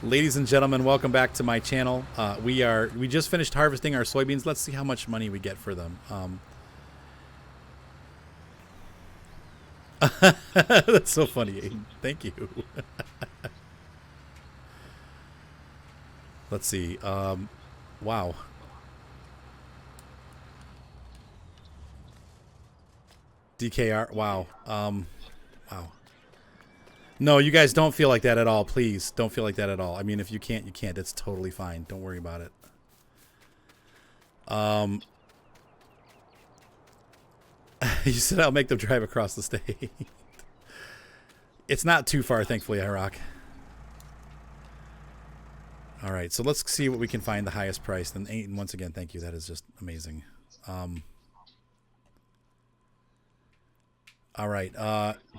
Ladies and gentlemen, welcome back to my channel. We just finished harvesting our soybeans. Let's see how much money we get for them. That's so funny, Aiden. Thank you. Let's see. Wow. DKR. Wow. Wow. No, you guys don't feel like that at all. Please don't feel like that at all. I mean, if you can't, you can't. It's totally fine. Don't worry about it. You said I'll make them drive across the state. It's not too far, thankfully, IROC. All right, so let's see what we can find the highest price. And once again, thank you. That is just amazing. All right,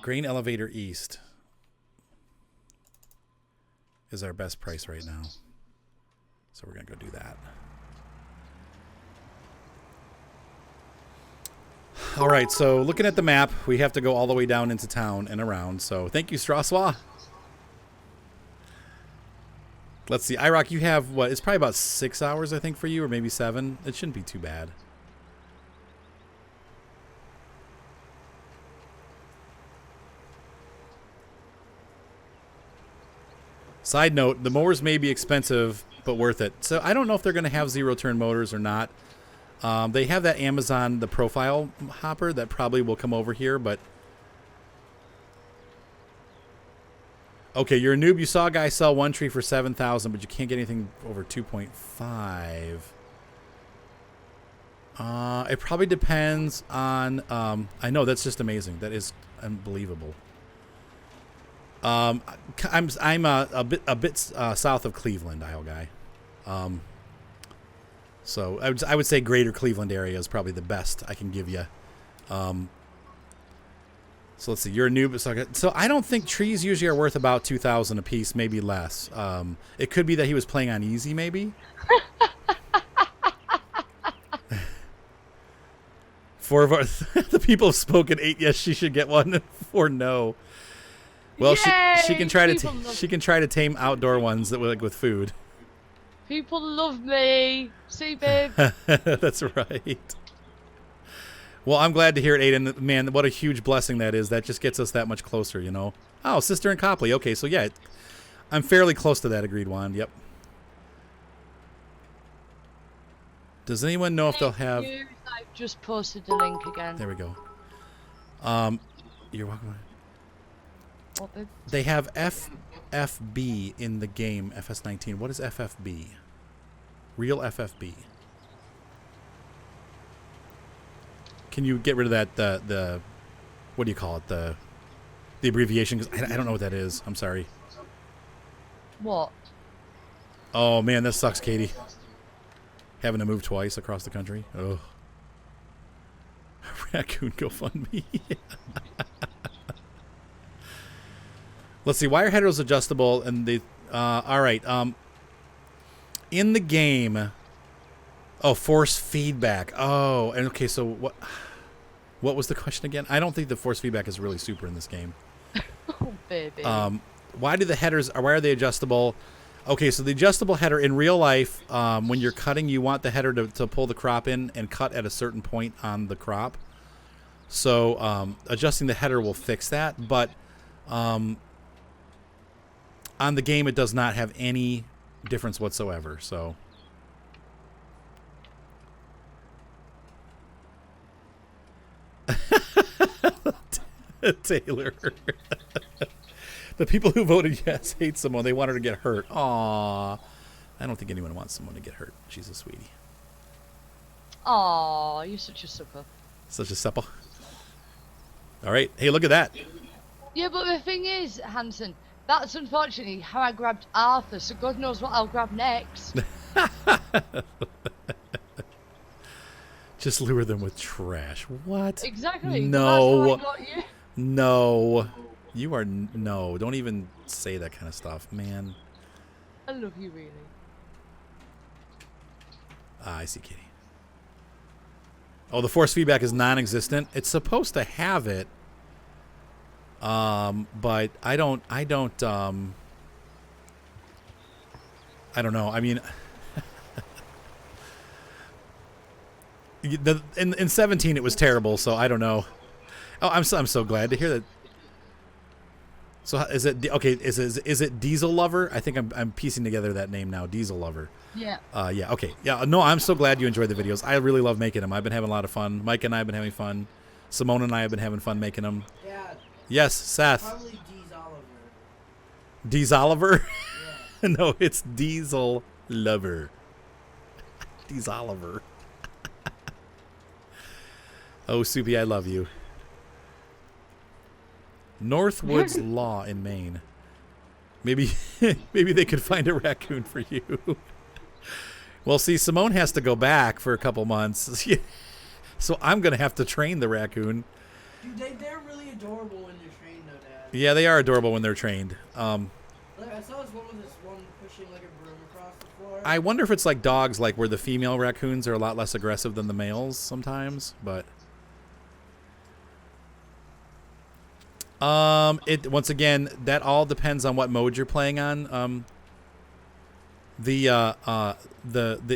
Grain Elevator East is our best price right now. So we're going to go do that. All right, so looking at the map, we have to go all the way down into town and around. So thank you, Straswa. Let's see. IROC, you have what? It's probably about 6 hours, I think, for you, or maybe 7. It shouldn't be too bad. Side note, the mowers may be expensive, but worth it. So I don't know if they're going to have zero-turn motors or not. They have that Amazon, the profile hopper that probably will come over here, but... Okay, you're a noob. You saw a guy sell one tree for 7,000, but you can't get anything over 2.5. It probably depends on... I know, that's just amazing. That is unbelievable. I'm a bit south of Cleveland, Isle guy. So I would say greater Cleveland area is probably the best I can give you. So let's see. You're a noob. So I don't think trees usually are worth about 2,000 a piece, maybe less. It could be that he was playing on easy, maybe. Four of our the people have spoken. 8 yes, she should get one. 4 no. Well, she can try to tame outdoor ones that like with food. People love me. See, babe. That's right. Well, I'm glad to hear it, Aiden. Man, what a huge blessing that is. That just gets us that much closer, you know. Oh, Sister and Copley. Okay, so yeah, I'm fairly close to that. Agreed, Wand. Yep. Does anyone know if they'll have? I've just posted the link again. There we go. You're welcome. What, babe? They have FFB in the game, FS19. What is FFB? Real FFB. Can you get rid of that, the what do you call it, the abbreviation? Because I don't know what that is. I'm sorry. What? Oh, man, that sucks, Katie. Having to move twice across the country. Oh. Raccoon GoFundMe. Let's see. Wire header is adjustable, and they. All right. In the game. Oh, force feedback. Oh, and okay. So what? What was the question again? I don't think the force feedback is really super in this game. Oh, baby. Why do the headers? Why are they adjustable? Okay, so the adjustable header in real life, when you're cutting, you want the header to pull the crop in and cut at a certain point on the crop. So adjusting the header will fix that, but. On the game, it does not have any difference whatsoever. So, Taylor, the people who voted yes hate someone. They want her to get hurt. Aww, I don't think anyone wants someone to get hurt. She's a sweetie. Aw, you're such a sucker. Such a supple. All right. Hey, look at that. Yeah, but the thing is, Hanson, that's unfortunately how I grabbed Arthur, so God knows what I'll grab next. Just lure them with trash. What? Exactly. No. That's how I got you. No. You are... No. Don't even say that kind of stuff, man. I love you, really. Ah, I see, Kitty. Oh, the force feedback is non-existent. It's supposed to have it. But I don't I don't know. I mean, in 17 it was terrible, so I don't know. Oh, I'm so glad to hear that. So is it okay? Is it Diesel Lover? I think I'm piecing together that name now. Diesel Lover. Yeah. Yeah. Okay. Yeah. No, I'm so glad you enjoyed the videos. I really love making them. I've been having a lot of fun. Mike and I have been having fun. Simone and I have been having fun making them. Yeah. Yes, Seth. Probably D's Oliver. Deez Oliver? Yeah. No, it's Diesel Lover. Deez Oliver. Oh, Soupy, I love you. Northwoods Law in Maine. Maybe they could find a raccoon for you. Well, see, Simone has to go back for a couple months. So I'm going to have to train the raccoon. Dude, they're really adorable when they're trained, though, Dad. Yeah, they are adorable when they're trained. Look, I saw this one pushing like a broom across the floor. I wonder if it's like dogs, like where the female raccoons are a lot less aggressive than the males sometimes, but... It once again, that all depends on what mode you're playing on. The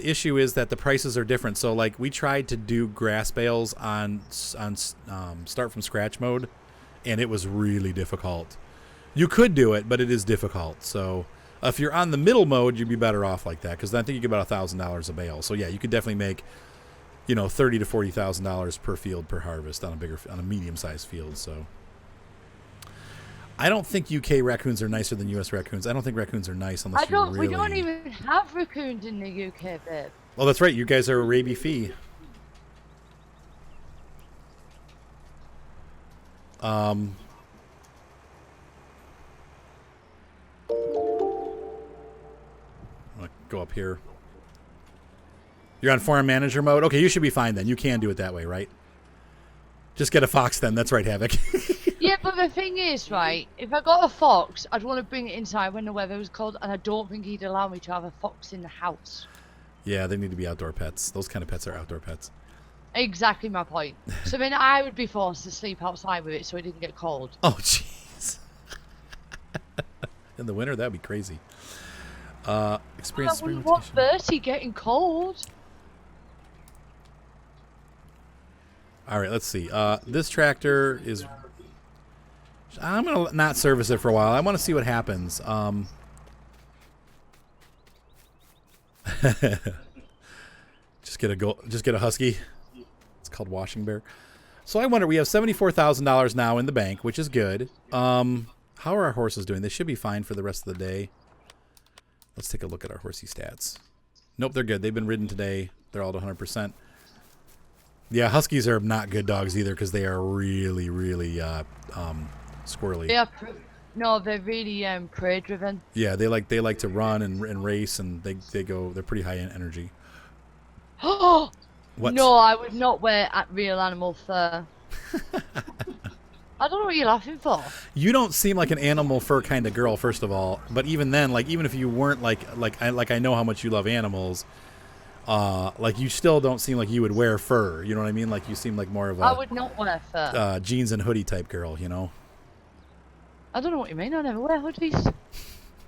issue is that the prices are different. So like we tried to do grass bales on start from scratch mode, and it was really difficult. You could do it, but it is difficult. So if you're on the middle mode, you'd be better off like that, because I think you get about $1,000 a bale. So yeah, you could definitely make, you know, $30,000 to $40,000 per field per harvest on a medium-sized field. So. I don't think UK raccoons are nicer than US raccoons. I don't think raccoons are nice unless you really... We don't even have raccoons in the UK, babe. Oh, that's right. You guys are Arabi Fee. I'll go up here. You're on farm manager mode? Okay, you should be fine then. You can do it that way, right? Just get a fox then. That's right, Havoc. Yeah, but the thing is, right, if I got a fox, I'd want to bring it inside when the weather was cold, and I don't think he'd allow me to have a fox in the house. Yeah, they need to be outdoor pets. Those kind of pets are outdoor pets. Exactly my point. So then I would be forced to sleep outside with it so it didn't get cold. Oh, jeez. In the winter, that'd be crazy. Experience I wouldn't want experimentation. Bertie getting cold. All right, let's see. This tractor is... I'm going to not service it for a while. I want to see what happens. Just get a husky. It's called Washing Bear. So I wonder, we have $74,000 now in the bank, which is good. How are our horses doing? They should be fine for the rest of the day. Let's take a look at our horsey stats. Nope, they're good. They've been ridden today. They're all at 100%. Yeah, huskies are not good dogs either, because they are really, really squirrely. Yeah, no, they're really prey driven. Yeah, they like to run and race, and they're pretty high in energy. Oh What? no, I would not wear real animal fur. I don't know what you're laughing for. You don't seem like an animal fur kind of girl, first of all. But even then, like, even if you weren't like I know how much you love animals, like, you still don't seem like you would wear fur. You know what I mean? Like, you seem like more of a... I would not wear fur. Jeans and hoodie type girl, you know? I don't know what you mean. I never wear hoodies.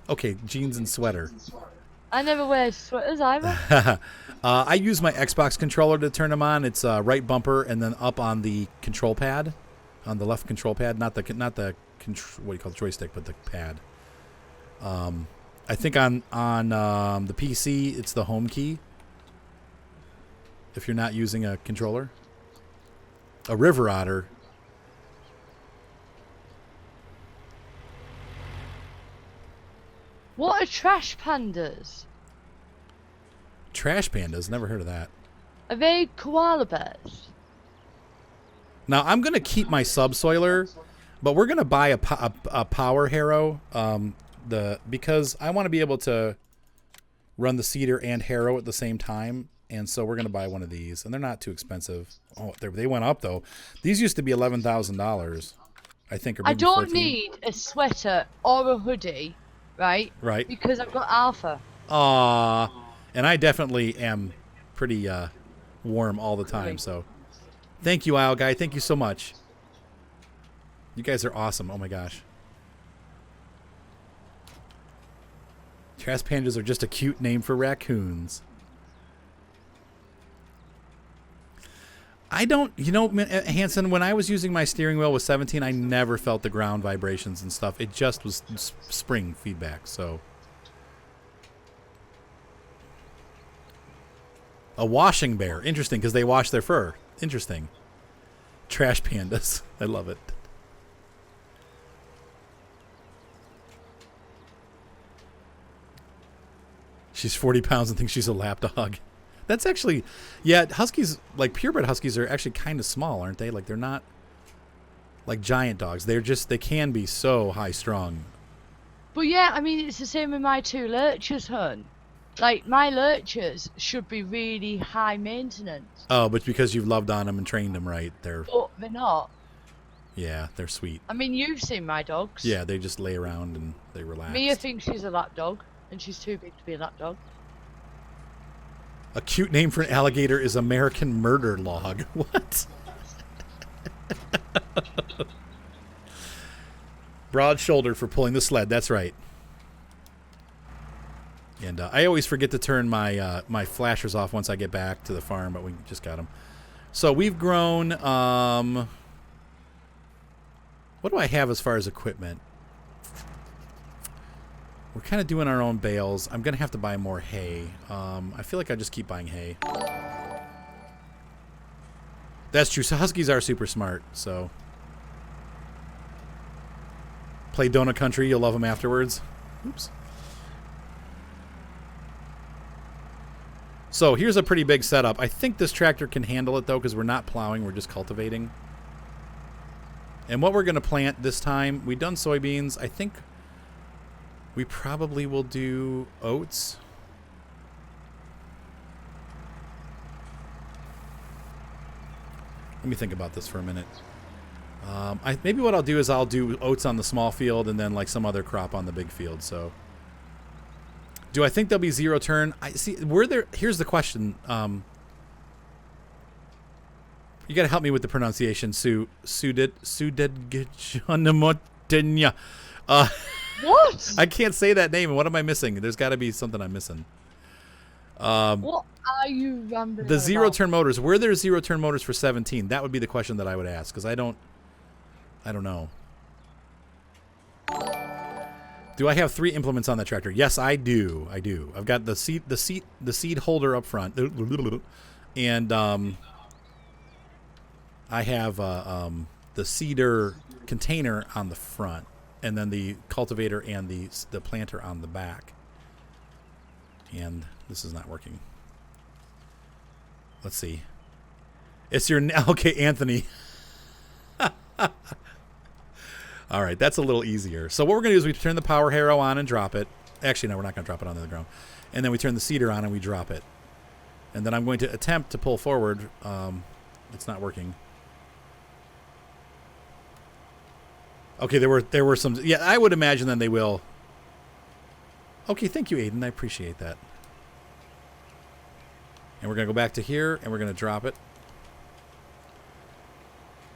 Okay, jeans and sweater. I never wear sweaters either. I use my Xbox controller to turn them on. It's right bumper and then up on the control pad, on the left control pad, not the what do you call the joystick, but the pad. I think on the PC it's the home key. If you're not using a controller, a river otter. What are trash pandas? Trash pandas? Never heard of that. Are they koala bears? Now, I'm going to keep my subsoiler, but we're going to buy a Power Harrow because I want to be able to run the seeder and harrow at the same time, and so we're going to buy one of these, and they're not too expensive. Oh, they went up, though. These used to be $11,000, I think, or maybe I don't 14. need a sweater or a hoodie, right? Right. Because I've got Alpha. Aww. And I definitely am pretty warm all the time, so... Thank you, Isle Guy. Thank you so much. You guys are awesome. Oh, my gosh. Trash pandas are just a cute name for raccoons. I don't, Hanson, when I was using my steering wheel with 17, I never felt the ground vibrations and stuff. It just was spring feedback, so. A washing bear. Interesting, because they wash their fur. Interesting. Trash pandas. I love it. She's 40 pounds and thinks she's a lap dog. That's actually, yeah, huskies, like purebred huskies are actually kind of small, aren't they? Like they're not like giant dogs. They're just, they can be so high strung. But yeah, I mean, it's the same with my 2 lurchers, hun. Like, my lurchers should be really high maintenance. Oh, but because you've loved on them and trained them right, they're... But they're not. Yeah, they're sweet. I mean, you've seen my dogs. Yeah, they just lay around and they relax. Mia thinks she's a lap dog, and she's too big to be a lap dog. A cute name for an alligator is American Murder Log. What? Broad-shouldered for pulling the sled. That's right. And I always forget to turn my my flashers off once I get back to the farm, but we just got them. So we've grown... what do I have as far as equipment? We're kind of doing our own bales. I'm going to have to buy more hay. I feel like I just keep buying hay. That's true. So huskies are super smart, so... Play Donut Country. You'll love them afterwards. Oops. So here's a pretty big setup. I think this tractor can handle it, though, because we're not plowing. We're just cultivating. And what we're going to plant this time, we've done soybeans. I think we probably will do oats. Let me think about this for a minute. Maybe what I'll do is I'll do oats on the small field and then like some other crop on the big field. So, do I think there'll be zero turn? I see. Were there? Here's the question. You got to help me with the pronunciation. What? I can't say that name. What am I missing? There's got to be something I'm missing. What are you rambling The zero about? turn motors. Were there zero turn motors for 17? That would be the question that I would ask because I don't know. Do I have 3 implements on that tractor? Yes, I do. I do. I've got the seed holder up front, and I have the seeder container on the front, and then the cultivator and the planter on the back. And this is not working. Let's see. It's your... Okay, Anthony. All right, that's a little easier. So what we're going to do is we turn the Power Harrow on and drop it. Actually, no, we're not going to drop it onto the ground. And then we turn the seeder on and we drop it. And then I'm going to attempt to pull forward. It's not working. Okay, there were some... Yeah, I would imagine then they will... Okay, thank you, Aiden. I appreciate that. And we're going to go back to here, and we're going to drop it.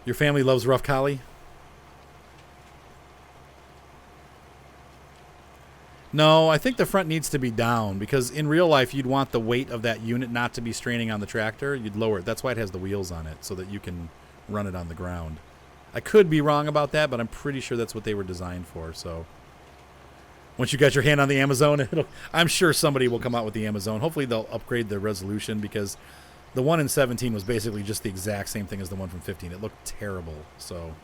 Your family loves rough collie? No, I think the front needs to be down, because in real life, you'd want the weight of that unit not to be straining on the tractor. You'd lower it. That's why it has the wheels on it, so that you can run it on the ground. I could be wrong about that, but I'm pretty sure that's what they were designed for, so... Once you got your hand on the Amazon, I'm sure somebody will come out with the Amazon. Hopefully they'll upgrade the resolution because the one in 17 was basically just the exact same thing as the one from 15. It looked terrible, so...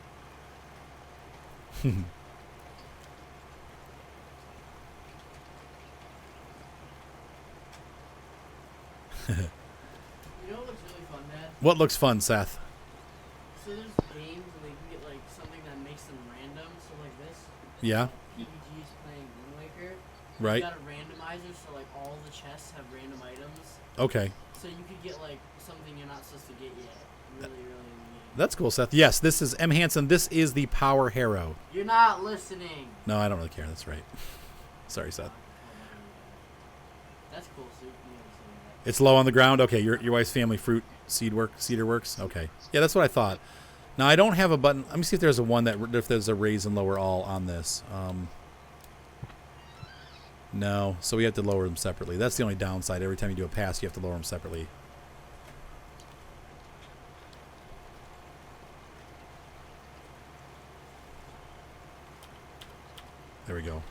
You know what looks really fun, Dad? What looks fun, Seth? So there's games where you can get like something that makes them random. So like this. Yeah? PPG's playing Wind Waker. Right. You got a randomizer, so like all the chests have random items. Okay. So you could get like something you're not supposed to get yet. Really in the game. That's cool, Seth. Yes, this is M. Hansen. This is the Power Harrow. You're not listening. No, I don't really care. That's right. Sorry, Seth. That's cool, Sue. You never seen that. It's low on the ground. Okay, your wife's family fruit cedar works. Okay, yeah, that's what I thought. Now I don't have a button. Let me see if there's a one if there's a raise and lower all on this. No, so we have to lower them separately. That's the only downside. Every time you do a pass, you have to lower them separately. There we go.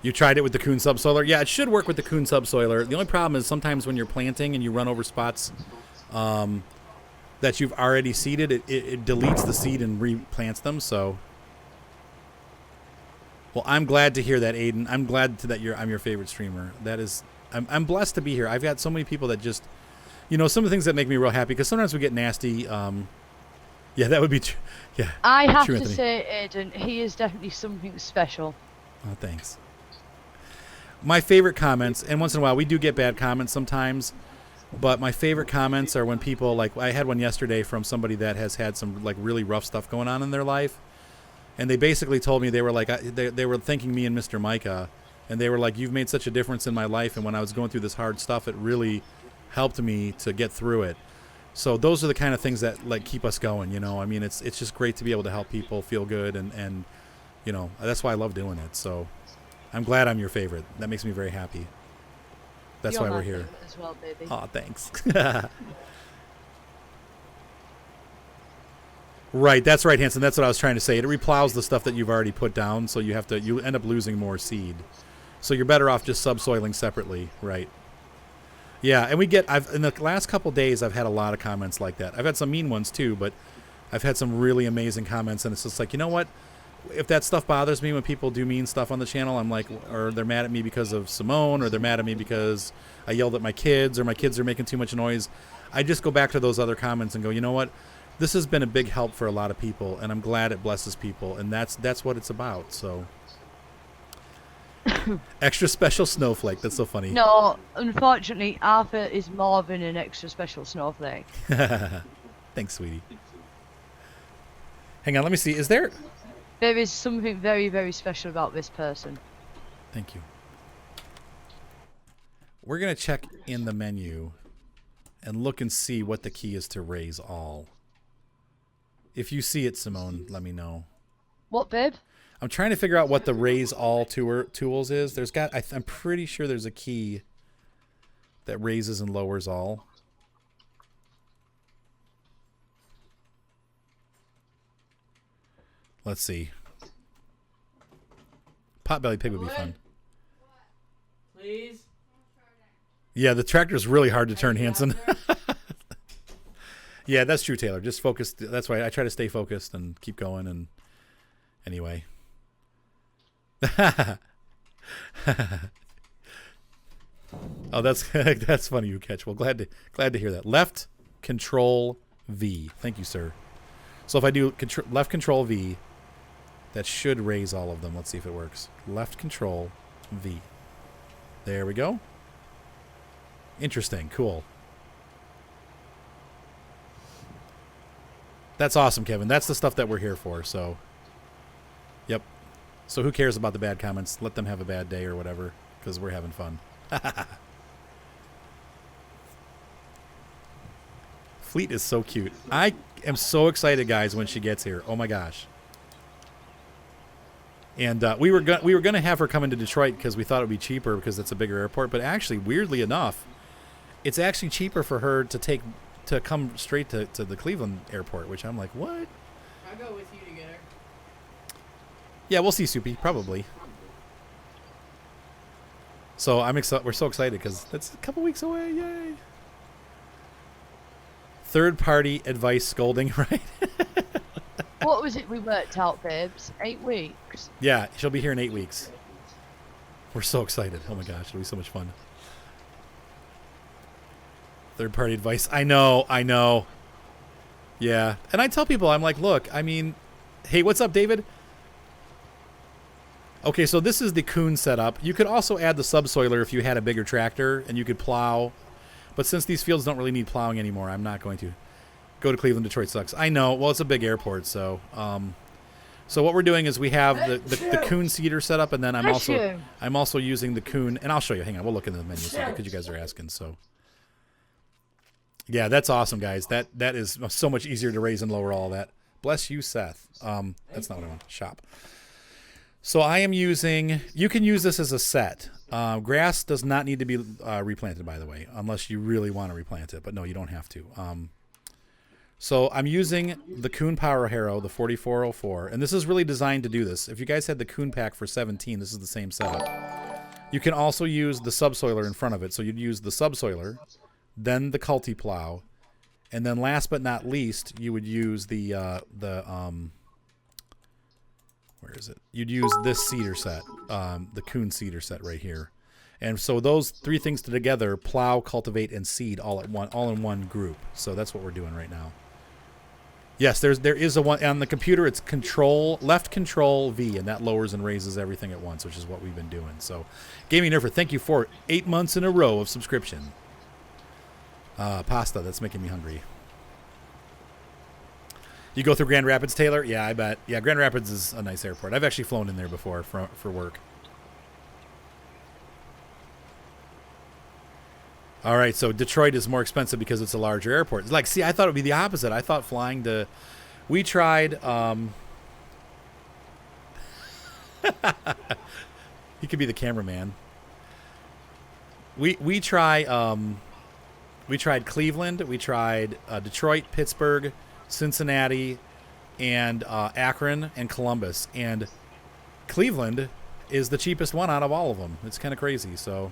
You tried it with the Kuhn subsoiler? Yeah, it should work with the Kuhn subsoiler. The only problem is sometimes when you're planting and you run over spots that you've already seeded, it deletes the seed and replants them. So, well, I'm glad to hear that, Aiden. I'm glad that I'm your favorite streamer. That is, I'm blessed to be here. I've got so many people that just, you know, some of the things that make me real happy because sometimes we get nasty. Yeah, that would be true. Yeah. I have true, to Anthony. say, Aiden, he is definitely something special. Oh, thanks. My favorite comments, and once in a while we do get bad comments sometimes, but my favorite comments are when people, like I had one yesterday from somebody that has had some like really rough stuff going on in their life, and they basically told me they were like they were thanking me and Mr. Micah, and they were like, you've made such a difference in my life, and when I was going through this hard stuff, it really helped me to get through it. So those are the kind of things that like keep us going, you know. I mean, it's just great to be able to help people feel good, and you know, that's why I love doing it. So I'm glad I'm your favorite. That makes me very happy. That's why we're here. As well, baby. Oh, thanks. Right, that's right, Hanson. That's what I was trying to say. It replows the stuff that you've already put down, so you end up losing more seed. So you're better off just subsoiling separately, right? Yeah, and in the last couple days, I've had a lot of comments like that. I've had some mean ones too, but I've had some really amazing comments, and it's just like, you know what? If that stuff bothers me when people do mean stuff on the channel, I'm like, or they're mad at me because of Simone, or they're mad at me because I yelled at my kids, or my kids are making too much noise. I just go back to those other comments and go, you know what? This has been a big help for a lot of people, and I'm glad it blesses people, and that's what it's about. So, extra special snowflake. That's so funny. No, unfortunately, Arthur is more than an extra special snowflake. Thanks, sweetie. Hang on, let me see. Is there? There is something very, very special about this person. Thank you. We're going to check in the menu and look and see what the key is to raise all. If you see it, Simone, let me know. What, babe? I'm trying to figure out what the raise all tools is. I'm pretty sure there's a key that raises and lowers all. Let's see. Potbelly pig would be fun. Please? Yeah, the tractor's really hard to turn, Hanson. Yeah, that's true, Taylor. Just focus. That's why I try to stay focused and keep going. And anyway. Oh, that's funny, you catch. Well, glad to hear that. Left Control V. Thank you, sir. So if I do left Control V, that should raise all of them. Let's see if it works. Left Control V. There we go. Interesting. Cool. That's awesome, Kevin. That's the stuff that we're here for. So, yep. So who cares about the bad comments? Let them have a bad day or whatever, because we're having fun. Fleet is so cute. I am so excited, guys, when she gets here. Oh my gosh. And we were gonna have her come into Detroit because we thought it would be cheaper because it's a bigger airport. But actually, weirdly enough, it's actually cheaper for her to come straight to the Cleveland airport, which I'm like, what? I'll go with you to get her. Yeah, we'll see, Soupy, probably. So we're so excited because that's a couple weeks away. Yay! Third-party advice scolding, right? What was it we worked out, babes? 8 weeks? Yeah, she'll be here in 8 weeks. We're so excited. Oh my gosh, it'll be so much fun. Third-party advice. I know. Yeah. And I tell people, I'm like, look, I mean, hey, what's up, David? Okay, so this is the Kuhn setup. You could also add the subsoiler if you had a bigger tractor, and you could plow. But since these fields don't really need plowing anymore, I'm not going to. Go to Cleveland. Detroit sucks. I know. Well, it's a big airport, so so what we're doing is we have the Kuhn seeder set up, and then I'm also using the Kuhn, and I'll show you. Hang on, we'll look in the menu because you guys are asking. So yeah, that's awesome, guys. That is so much easier to raise and lower all that. Bless you, Seth. That's not what I want. Shop. So I am using, you can use this as a set. Grass does not need to be replanted, by the way, unless you really want to replant it. But no, you don't have to. So I'm using the Kuhn Power Harrow, the 4404. And this is really designed to do this. If you guys had the Kuhn pack for 17, this is the same setup. You can also use the subsoiler in front of it. So you'd use the subsoiler, then the plow, and then last but not least, you would use where is it? You'd use this seeder set, the Kuhn seeder set right here. And so those three things together, plow, cultivate, and seed all in one group. So that's what we're doing right now. Yes, there is a one on the computer. It's left control V, and that lowers and raises everything at once, which is what we've been doing. So, Gaming Nerfer, thank you for 8 months in a row of subscription. Pasta, that's making me hungry. You go through Grand Rapids, Taylor? Yeah, I bet. Yeah, Grand Rapids is a nice airport. I've actually flown in there before for work. All right, so Detroit is more expensive because it's a larger airport. Like, see, I thought it would be the opposite. I thought flying to... We tried... He could be the cameraman. We tried Cleveland. We tried Detroit, Pittsburgh, Cincinnati, and Akron, and Columbus. And Cleveland is the cheapest one out of all of them. It's kind of crazy, so...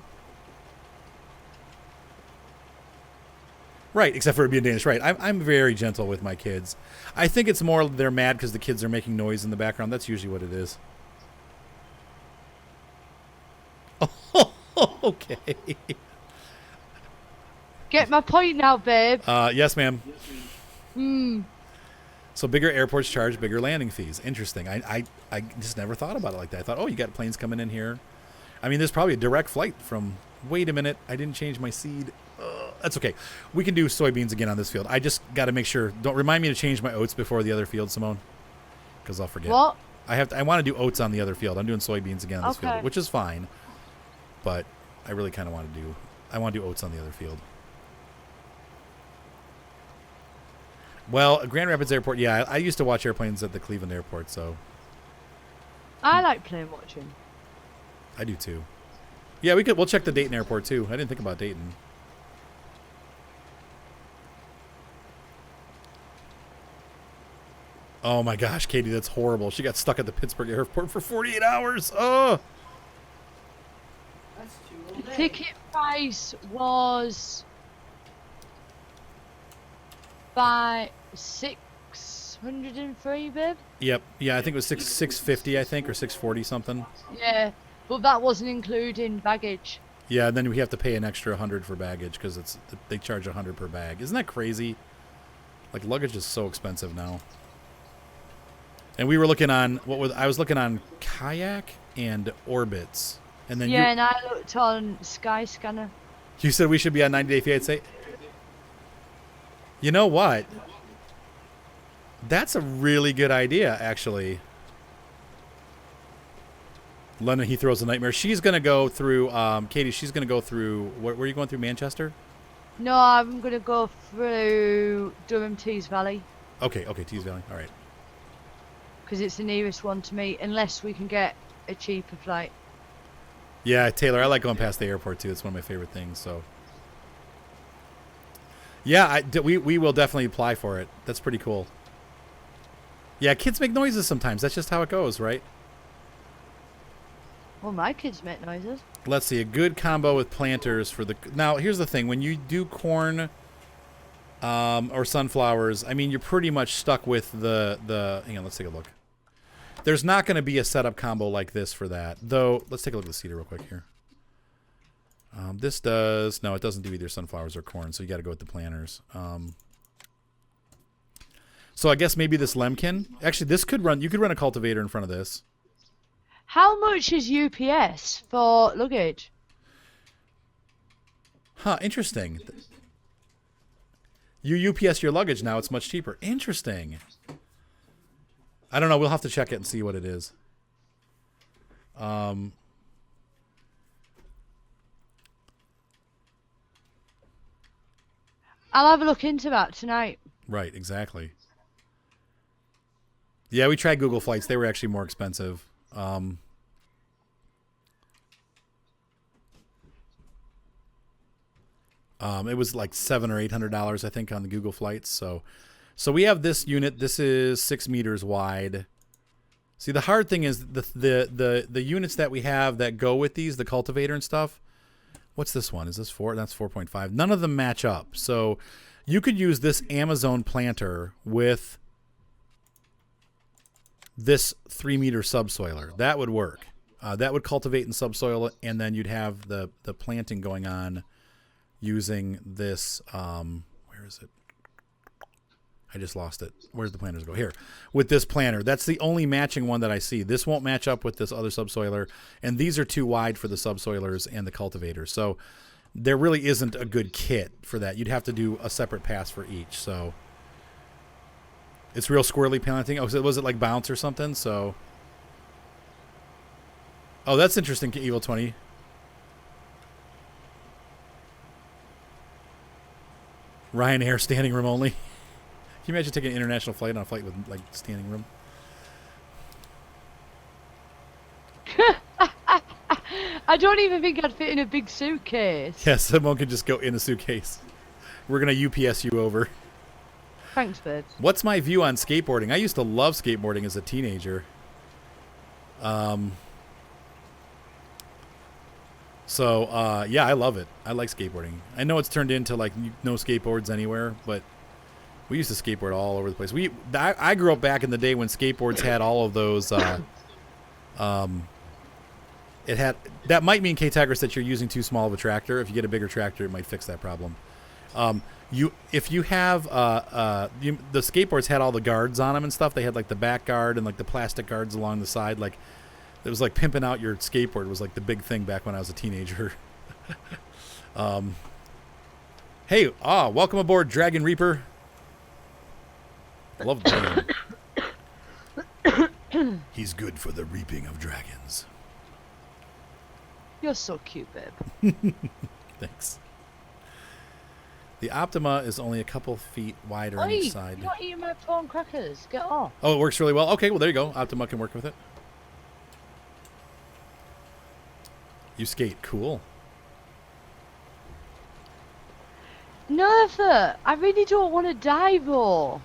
Right, except for it being Danish. Right, I'm very gentle with my kids. I think it's more they're mad because the kids are making noise in the background. That's usually what it is. Oh, okay. Get my point now, babe. Yes, ma'am. Hmm. So bigger airports charge bigger landing fees. Interesting. I just never thought about it like that. I thought, oh, you got planes coming in here. I mean, there's probably a direct flight from... Wait a minute, I didn't change my seed. That's okay. We can do soybeans again on this field. I just got to make sure. Don't remind me to change my oats before the other field, Simone, because I'll forget. What? I want to do oats on the other field. I'm doing soybeans again on this Okay. field, which is fine. But I really kind of want to do. I want to do oats on the other field. Well, Grand Rapids Airport. Yeah, I used to watch airplanes at the Cleveland Airport, so I like plane watching. I do too. Yeah, we'll check the Dayton Airport too. I didn't think about Dayton. Oh my gosh, Katie, that's horrible. She got stuck at the Pittsburgh airport for 48 hours. Oh. That's too The old. ticket price was by 603, babe. Yep. Yeah, I think it was 650, I think, or 640 something. Yeah, but that wasn't including baggage. Yeah, and then we have to pay an extra 100 for baggage because they charge 100 per bag. Isn't that crazy? Like, luggage is so expensive now. And we were looking on I was looking on Kayak and Orbitz, and then Yeah, and I looked on Skyscanner. you said we should be on 90 Day Fiance. You know what? That's a really good idea, actually. London Heathrow's a nightmare. She's gonna go through. Katie, she's gonna go through. Where are you going through? Manchester? No, I'm gonna go through Durham Tees Valley Okay, Tees Valley. All right. because it's the nearest one to me, unless we can get a cheaper flight. Yeah, Taylor, I like going past the airport too. It's one of my favorite things. So, yeah, we will definitely apply for it. That's pretty cool. Yeah, kids make noises sometimes. That's just how it goes, right? Well, my kids make noises. Let's see, a good combo with planters for the... Now, here's the thing. When you do corn or sunflowers, I mean, you're pretty much stuck with the... Hang on, let's take a look. There's not going to be a setup combo like this for that. Though, let's take a look at the seeder real quick here. This does... No, it doesn't do either sunflowers or corn, so you got to go with the planters. So I guess maybe this lemkin... Actually, this could run... You could run a cultivator in front of this. How much is UPS for luggage? Huh, interesting. You UPS your luggage now, it's much cheaper. Interesting. I don't know, we'll have to check it and see what it is. I'll have a look into that tonight. Right, exactly. Yeah, we tried Google Flights. They were actually more expensive. It was like $700 or $800, I think, on the Google flights. So we have this unit. This is 6 meters wide. See, the hard thing is the units that we have that go with these, the cultivator and stuff. What's this one? Is this 4? That's 4.5. None of them match up. So you could use this Amazon planter with this 3 meter subsoiler. That would work. That would cultivate in subsoil, and then you'd have the planting going on using this. Where is it? I just lost it. Where's the planters go? Here. With this planter. That's the only matching one that I see. This won't match up with this other subsoiler, and these are too wide for the subsoilers and the cultivators. So there really isn't a good kit for that. You'd have to do a separate pass for each. So it's real squirrely planting. Oh, so was it like bounce or something? So, oh, that's interesting, Evil 20. Ryanair standing room only. Can you imagine taking an international flight on a flight with like standing room? I don't even think I'd fit in a big suitcase. Yes, someone could just go in a suitcase. We're going to UPS you over. Thanks, babe. What's my view on skateboarding? I used to love skateboarding as a teenager. So, yeah, I love it. I like skateboarding. I know it's turned into like no skateboards anywhere, but we used to skateboard all over the place. I grew up back in the day when skateboards had all of those. It had that might mean K-Tigris that you're using too small of a tractor. If you get a bigger tractor, it might fix that problem. If you have the skateboards had all the guards on them and stuff. They had like the back guard and like the plastic guards along the side. Like it was like pimping out your skateboard was like the big thing back when I was a teenager. Hey, welcome aboard, Dragon Reaper. I love the name. He's good for the reaping of dragons. You're so cute, babe. Thanks. The Optima is only a couple feet wider on each side. You're not eating my prawn crackers. Get off. Oh, it works really well. Okay, well, there you go. Optima can work with it. You skate. Cool. Nerva, I really don't want to die, though.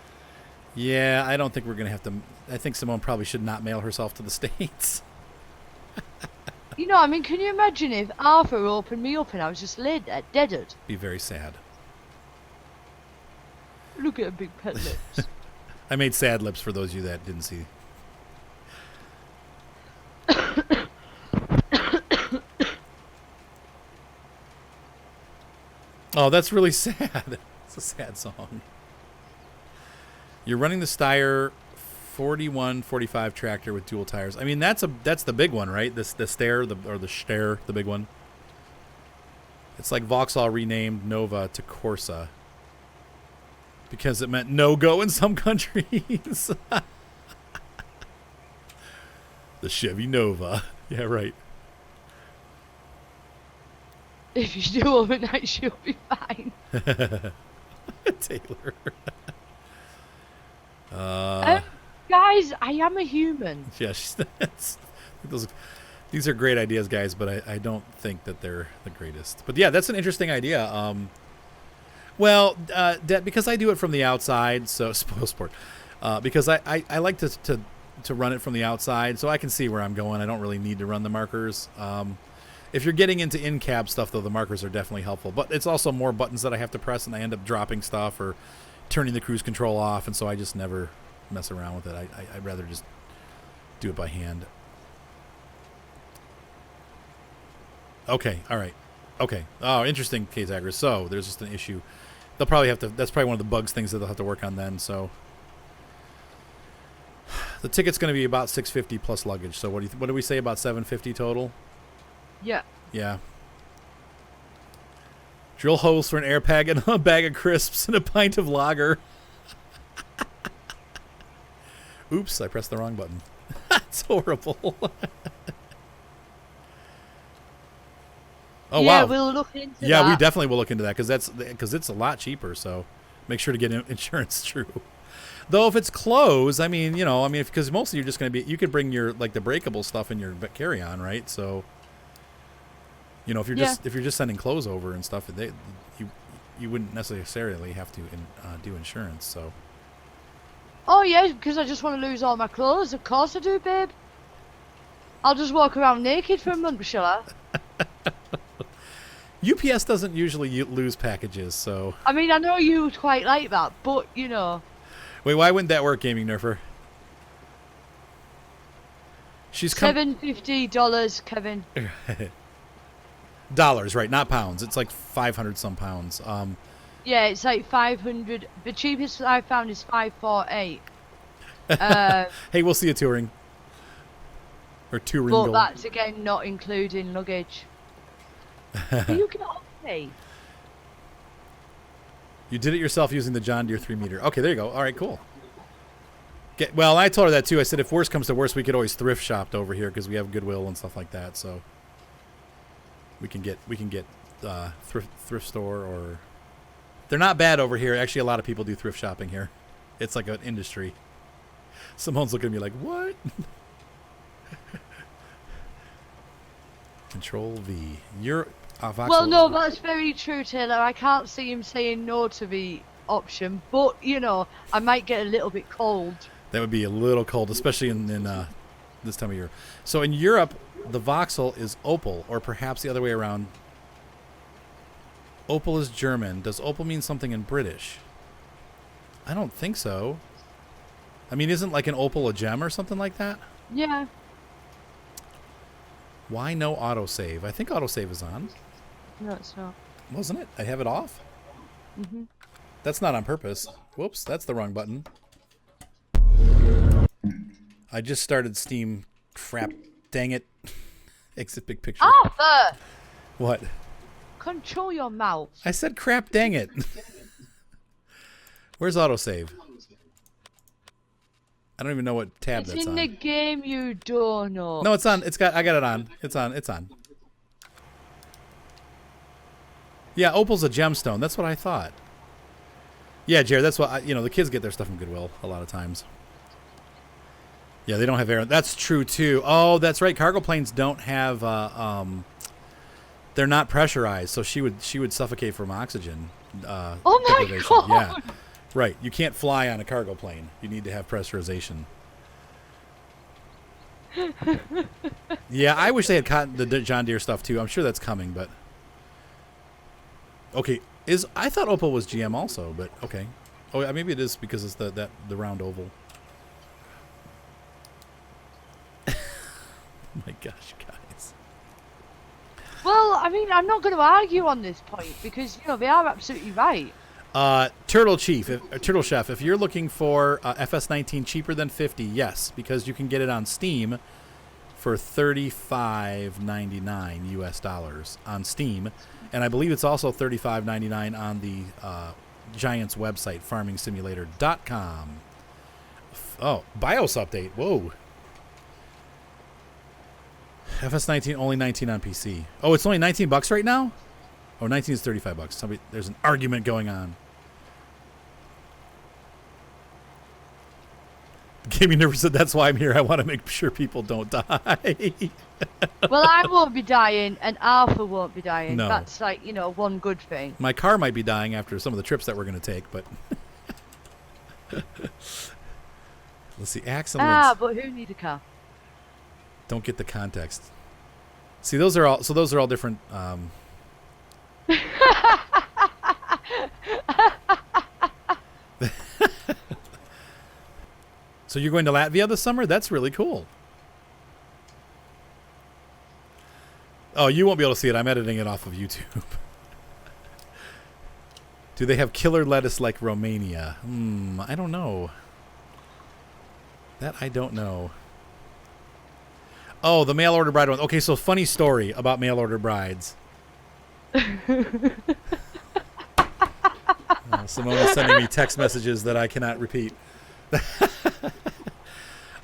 Yeah, I don't think we're going to have to... I think Simone probably should not mail herself to the States. You know, I mean, can you imagine if Arthur opened me up and I was just laid there, deaded? Be very sad. Look at her big pet lips. I made sad lips for those of you that didn't see. Oh, that's really sad. It's a sad song. You're running the Steyr 4145 tractor with dual tires. I mean, that's the big one, right? The Steyr, the Steyr, the big one. It's like Vauxhall renamed Nova to Corsa because it meant no-go in some countries. The Chevy Nova. Yeah, right. If you do overnight, she'll be fine. Taylor. Guys, I am a human. Yeah, these are great ideas, guys, but I don't think that they're the greatest. But yeah, that's an interesting idea. Because I do it from the outside, so spoil sport. Because I like to run it from the outside, so I can see where I'm going. I don't really need to run the markers. If you're getting into in-cab stuff, though, the markers are definitely helpful. But it's also more buttons that I have to press, and I end up dropping stuff or turning the cruise control off, and so I just never mess around with it. I'd rather just do it by hand. Okay, all right. Okay. Oh, interesting, K-Tigris. So there's just an issue. They'll probably have to. That's probably one of the bugs things that they'll have to work on then. So the ticket's going to be about $650 plus luggage. So what do we say about $750 total? Yeah. Yeah. Drill holes for an air pack and a bag of crisps and a pint of lager. Oops, I pressed the wrong button. That's horrible. Oh, yeah, wow. We'll look into that. Yeah, we definitely will look into that because it's a lot cheaper. So make sure to get insurance. True. Though if it's clothes, I mean, because mostly you're just going to be, you could bring your, like, the breakable stuff in your carry-on, right? So, if you're just sending clothes over and stuff, you wouldn't necessarily have to do insurance, so. Oh, yeah, because I just want to lose all my clothes. Of course I do, babe. I'll just walk around naked for a month, shall I? UPS doesn't usually lose packages, so. I mean, I know you quite like that, but, Wait, why wouldn't that work, Gaming Nerfer? She's $750, Kevin. Dollars, right? Not pounds. It's like 500 some pounds. Yeah, it's like 500. The cheapest I found is 548. Hey, we'll see you touring. Or touring. But that's again not including luggage. You can off me. You did it yourself using the John Deere 3-meter. Okay, there you go. All right, cool. Well, I told her that too. I said if worse comes to worse, we could always thrift shop over here because we have Goodwill and stuff like that. So we can get thrift store, or they're not bad over here. Actually, a lot of people do thrift shopping here. It's like an industry. Simone's looking at me like, what? Control V. You're well, no, that's very true, Taylor. I can't see him saying no to the option, but I might get a little bit cold. That would be a little cold, especially in this time of year. So in Europe, the Vauxhall is Opel, or perhaps the other way around. Opel is German. Does Opel mean something in British? I don't think so. I mean, isn't like an Opel a gem or something like that? Yeah. Why no autosave? I think autosave is on. No, it's not. Wasn't it? I have it off? Mm-hmm. That's not on purpose. Whoops, that's the wrong button. I just started Steam. Crap. Dang it. Exit big picture. Arthur! What? Control your mouth. I said crap, dang it. Where's autosave? I don't even know what tab it's that's in on. the game, you don't know. No, it's on. I got it on. It's on. Yeah, Opal's a gemstone. That's what I thought. Yeah, Jared, that's what the kids get their stuff from Goodwill a lot of times. Yeah, they don't have air. That's true too. Oh, that's right. Cargo planes don't have they're not pressurized, so she would suffocate from oxygen. Oh my deprivation. God. Yeah. Right. You can't fly on a cargo plane. You need to have pressurization. Yeah, I wish they had caught the John Deere stuff too. I'm sure that's coming, but okay. I thought Opel was GM also, but okay. Oh, yeah, maybe it is because it's the round oval. Oh my gosh, guys. Well, I mean, I'm not going to argue on this point because they are absolutely right. Turtle Chef, if you're looking for FS19 cheaper than $50, yes, because you can get it on Steam for $35.99 US dollars on Steam, and I believe it's also $35.99 on the Giants website, farmingsimulator.com. Oh, BIOS update. Whoa. FS19 only 19 on PC. Oh, it's only $19 right now? Oh, 19 is $35. There's an argument going on. Gaming Nervous said, that's why I'm here. I want to make sure people don't die. Well, I won't be dying, and Arthur won't be dying. No. That's like, one good thing. My car might be dying after some of the trips that we're going to take, but... Let's see, excellent. But who needs a car? Don't get the context. See, those are all different... So you're going to Latvia this summer? That's really cool. Oh, you won't be able to see it. I'm editing it off of YouTube. Do they have killer lettuce like Romania? I don't know. That I don't know. Oh, the mail order bride one. Okay, so funny story about mail order brides. Simone is sending me text messages that I cannot repeat.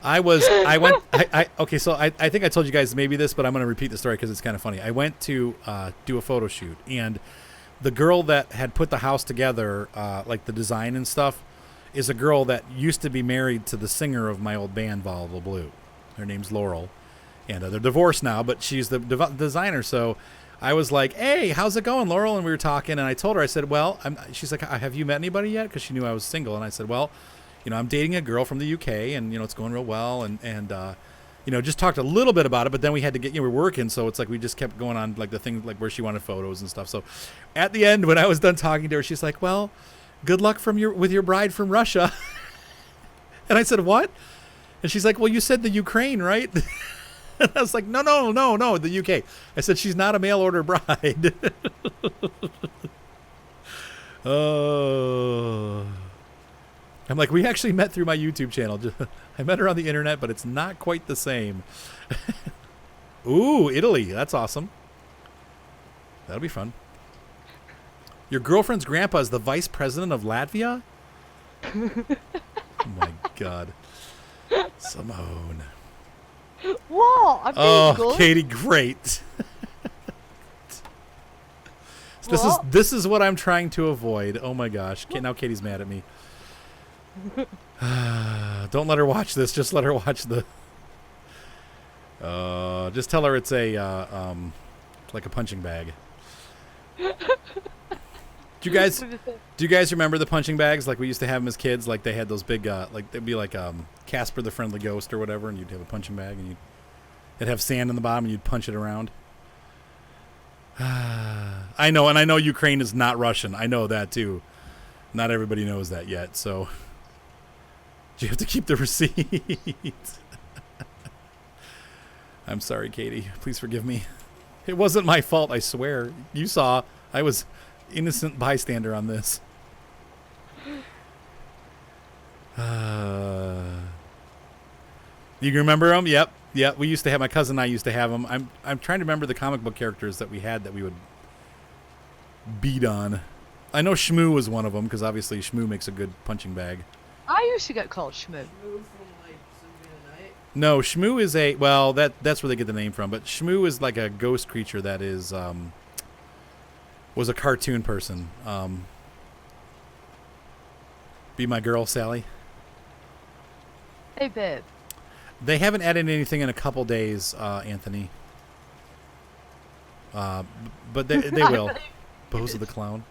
Okay, so I think I told you guys maybe this, but I'm going to repeat the story because it's kind of funny. I went to do a photo shoot, and the girl that had put the house together, like the design and stuff, is a girl that used to be married to the singer of my old band, Volatile Blue. Her name's Laurel. And they're divorced now, but she's the designer. So I was like, hey, how's it going, Laurel? And we were talking, and I told her, I said, well, she's like, have you met anybody yet? Because she knew I was single. And I said, well, I'm dating a girl from the UK, and, it's going real well. And just talked a little bit about it, but then we had to get, we're working. So it's like we just kept going on, like, the thing, like, where she wanted photos and stuff. So at the end, when I was done talking to her, she's like, well, good luck with your bride from Russia. And I said, what? And she's like, well, you said the Ukraine, right? And I was like, no, the UK. I said, she's not a mail order bride. Oh. I'm like, we actually met through my YouTube channel. I met her on the internet, but it's not quite the same. Ooh, Italy. That's awesome. That'll be fun. Your girlfriend's grandpa is the vice president of Latvia? Oh, my God. Simone. What? I'm being good. Katie, great. This is what I'm trying to avoid. Oh my gosh. Now Katie's mad at me. Don't let her watch this. Just let her watch the. Just tell her it's a like a punching bag. Do you guys remember the punching bags? Like we used to have them as kids. Like they had those big, like they'd be like Casper the Friendly Ghost or whatever, and you'd have a punching bag, and it'd have sand in the bottom, and you'd punch it around. I know, and I know Ukraine is not Russian. I know that too. Not everybody knows that yet, so you have to keep the receipt. I'm sorry, Katie. Please forgive me. It wasn't my fault, I swear. You saw. I was innocent bystander on this. You remember them? Yep. We used to have, my cousin and I used to have them. I'm trying to remember the comic book characters that we had that we would beat on. I know Shmoo was one of them because obviously Shmoo makes a good punching bag. I used to get called Shmoo. No, Shmoo is that's where they get the name from. But Shmoo is like a ghost creature that is was a cartoon person. Be my girl, Sally. Hey, babe. They haven't added anything in a couple days, Anthony. But they will. Bose of the Clown.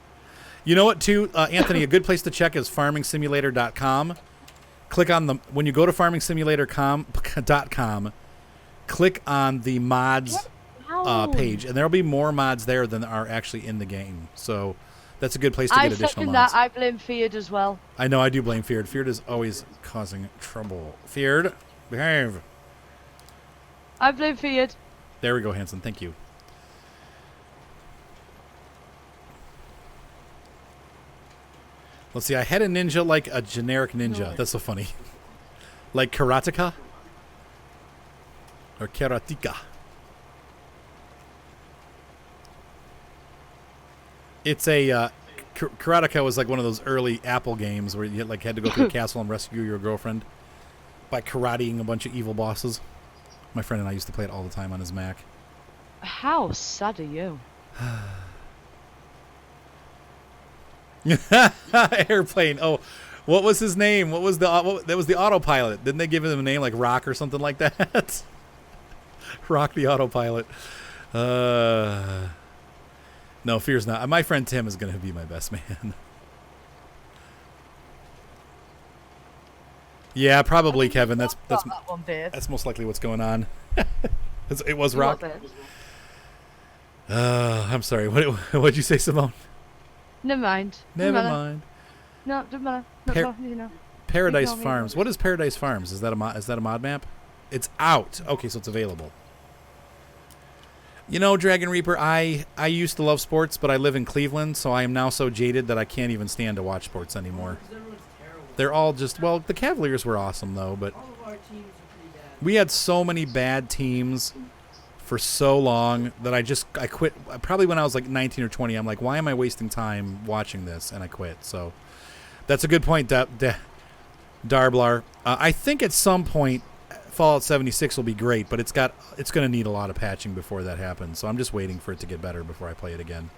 You know what, too, Anthony, a good place to check is farmingsimulator.com. Click on when you go to farmingsimulator.com, click on the mods page, and there'll be more mods there than are actually in the game. So that's a good place to get additional mods. I blame Feared as well. I know, I do blame Feared. Feared is always causing trouble. Feared, behave. I blame Feared. There we go, Hanson. Thank you. Let's see, I had a ninja like a generic ninja. No. That's so funny. Like karateka? Or karatika. It's a... karateka was like one of those early Apple games where you had to go to a castle and rescue your girlfriend by karateing a bunch of evil bosses. My friend and I used to play it all the time on his Mac. How sad are you? Airplane. Oh, what was his name? That was the autopilot. Didn't they give him a name like Rock or something like that? Rock the autopilot. No, Fear's not. My friend Tim is going to be my best man. Yeah, probably, Kevin. That's most likely what's going on. It was Rock. I'm sorry. What'd you say, Simone? Never mind. Never mind. No, doesn't matter. Paradise Farms. What is Paradise Farms? Is that a mod map? It's out. Okay, so it's available. You know, Dragon Reaper, I used to love sports, but I live in Cleveland, so I am now so jaded that I can't even stand to watch sports anymore. They're all just, well, the Cavaliers were awesome, though, but All of our teams are pretty bad. we had so many bad teams for so long that I quit. Probably when I was like 19 or 20, I'm like, why am I wasting time watching this? And I quit. So that's a good point, Darblar. I think at some point Fallout 76 will be great, but it's going to need a lot of patching before that happens. So I'm just waiting for it to get better before I play it again.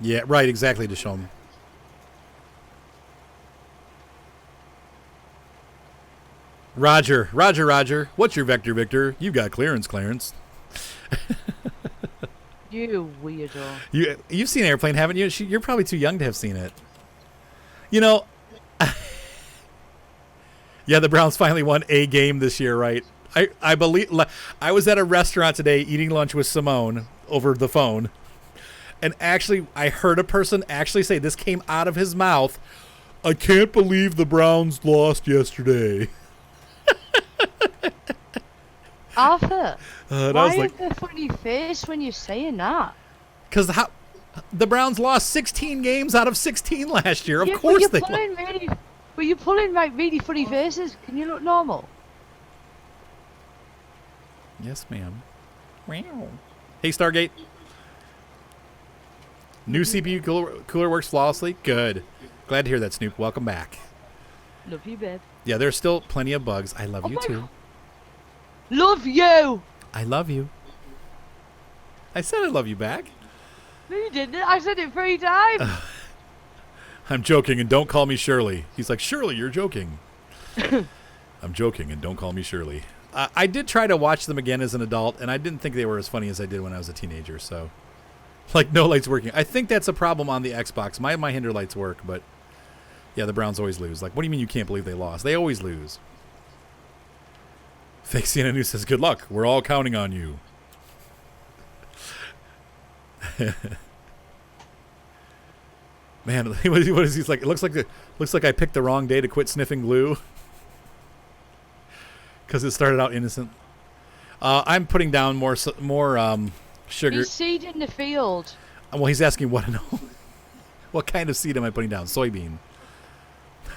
Yeah, right, exactly, Deshaun. Roger. What's your vector, Victor? You got clearance, Clarence. You weirdo. You've seen Airplane, haven't you? You're probably too young to have seen it. You know, yeah, the Browns finally won a game this year, right? I believe I was at a restaurant today eating lunch with Simone over the phone, and actually I heard a person actually say, this came out of his mouth, I can't believe the Browns lost yesterday. Arthur, why like, have a funny face when you're saying that? Because the Browns lost 16 games out of 16 last year. Of course they lost. But you're pulling like really funny faces. Can you look normal? Yes, ma'am. Wow. Hey, Stargate. New CPU cooler works flawlessly. Good. Glad to hear that, Snoop. Welcome back. Love you, babe. Yeah, there's still plenty of bugs. I love you too. God. Love you. I love you. I said I love you back. No, you didn't. I said it 3 times. I'm joking, and don't call me Shirley. He's like, Shirley, you're joking. I'm joking, and don't call me Shirley. I did try to watch them again as an adult, and I didn't think they were as funny as I did when I was a teenager. So, like, no lights working. I think that's a problem on the Xbox. My hinder lights work, but yeah, the Browns always lose. Like, what do you mean you can't believe they lost? They always lose. Fake CNN News says, good luck. We're all counting on you. Man, what is he like? It looks like I picked the wrong day to quit sniffing glue. Because it started out innocent. I'm putting down more sugar. He's seeding the field. Well, he's asking what what kind of seed am I putting down? Soybean.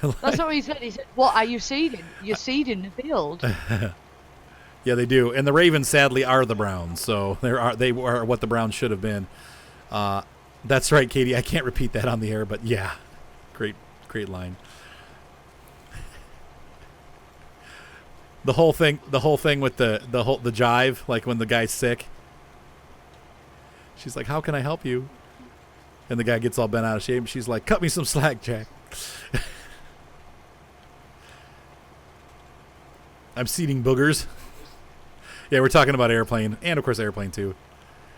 That's what he said. He said, what are you seeding? You're seeding the field. Yeah, they do. And the Ravens, sadly, are the Browns. So they are what the Browns should have been. That's right, Katie. I can't repeat that on the air, but yeah. Great line. The whole thing with the jive, like when the guy's sick. She's like, how can I help you? And the guy gets all bent out of shape. She's like, cut me some slack, Jack. I'm seeding boogers. Yeah, we're talking about Airplane. And, of course, Airplane, too.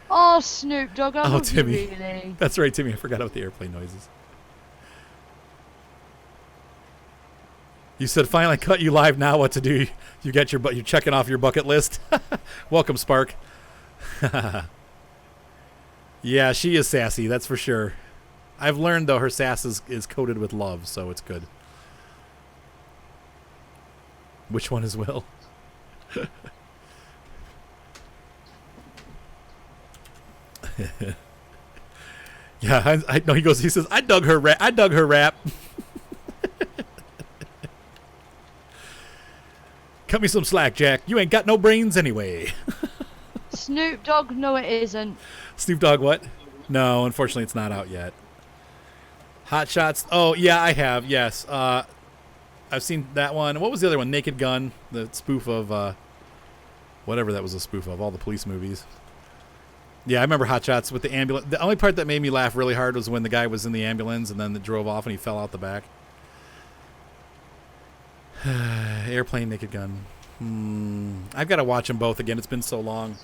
Oh, Snoop Dogg, I love Timmy. you, really. That's right, Timmy. I forgot about the airplane noises. You said, finally cut you live now. What to do? You got you're checking off your bucket list. Welcome, Spark. Yeah, she is sassy. That's for sure. I've learned, though, her sass is coated with love, so it's good. Which one is Will? Yeah, I know. He says, I dug her rap. Cut me some slack, Jack. You ain't got no brains anyway. Snoop Dogg, no it isn't. Snoop Dogg what? No, unfortunately it's not out yet. Hot Shots. Oh, yeah, I have. Yes. I've seen that one. What was the other one? Naked Gun, the spoof of whatever that was a spoof of, all the police movies. Yeah, I remember Hot Shots with the ambulance. The only part that made me laugh really hard was when the guy was in the ambulance and then it drove off and he fell out the back. Airplane, Naked Gun. I've got to watch them both again. It's been so long.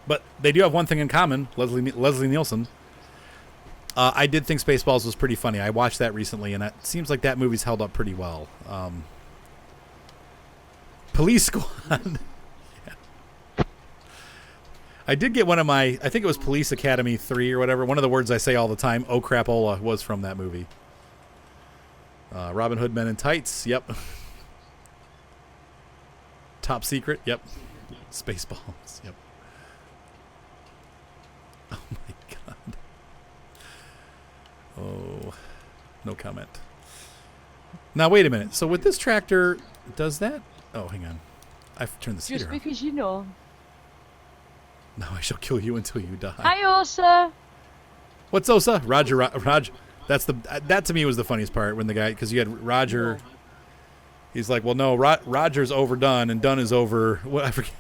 But they do have one thing in common, Leslie Nielsen. I did think Spaceballs was pretty funny. I watched that recently, and it seems like that movie's held up pretty well. Police Squad. Yeah. I did get one of my, I think it was Police Academy 3 or whatever. One of the words I say all the time, oh crapola, was from that movie. Robin Hood Men in Tights, yep. Top Secret, yep. Spaceballs, yep. Oh my god. Oh, no comment. Now wait a minute. So with this tractor, does that? Oh, hang on. I've turned the seeder off. Just because you know. No, I shall kill you until you die. Hi, Osa. What's Osa? Roger. That's that to me was the funniest part when the guy, because you had Roger. He's like, well, no, Roger's overdone and Dunn is over. What I forget.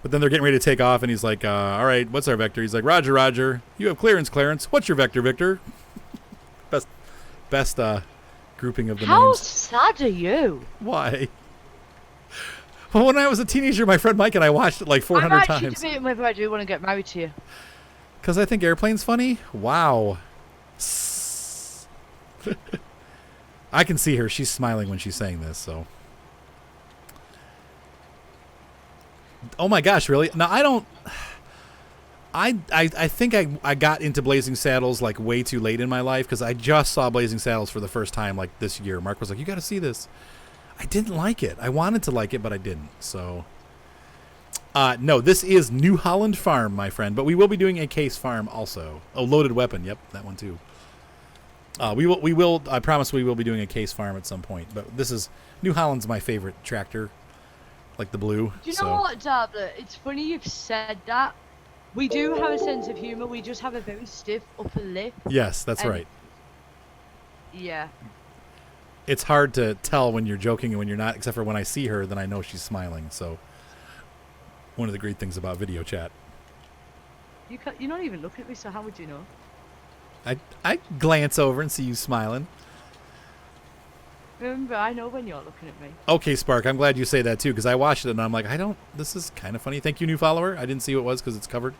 But then they're getting ready to take off, and he's like, all right, what's our vector? He's like, Roger, Roger. You have clearance, Clarence. What's your vector, Victor? Best grouping of the How names. sad are you? Why? Well, when I was a teenager, my friend Mike and I watched it like 400 I'm actually times. debating whether I do want to get married to you. Because I think Airplane's funny? Wow. I can see her. She's smiling when she's saying this, so. Oh my gosh, really? Now, I don't... I think I got into Blazing Saddles like way too late in my life because I just saw Blazing Saddles for the first time like this year. Mark was like, you got to see this. I didn't like it. I wanted to like it, but I didn't. So, no, this is New Holland Farm, my friend. But we will be doing a Case Farm also. Oh, Loaded Weapon. Yep, that one too. We will. I promise we will be doing a Case Farm at some point. But this is New Holland's my favorite tractor, like the blue. Do you know what, Dabler? It's funny you've said that. We do have a sense of humor. We just have a very stiff upper lip. Yes, that's right. Yeah. It's hard to tell when you're joking and when you're not, except for when I see her, then I know she's smiling. So, one of the great things about video chat. You're not even looking at me, so how would you know? I glance over and see you smiling. Remember, I know when you're looking at me. Okay, Spark, I'm glad you say that too, because I watched it and I'm like, this is kind of funny. Thank you, new follower. I didn't see who it was because it's covered.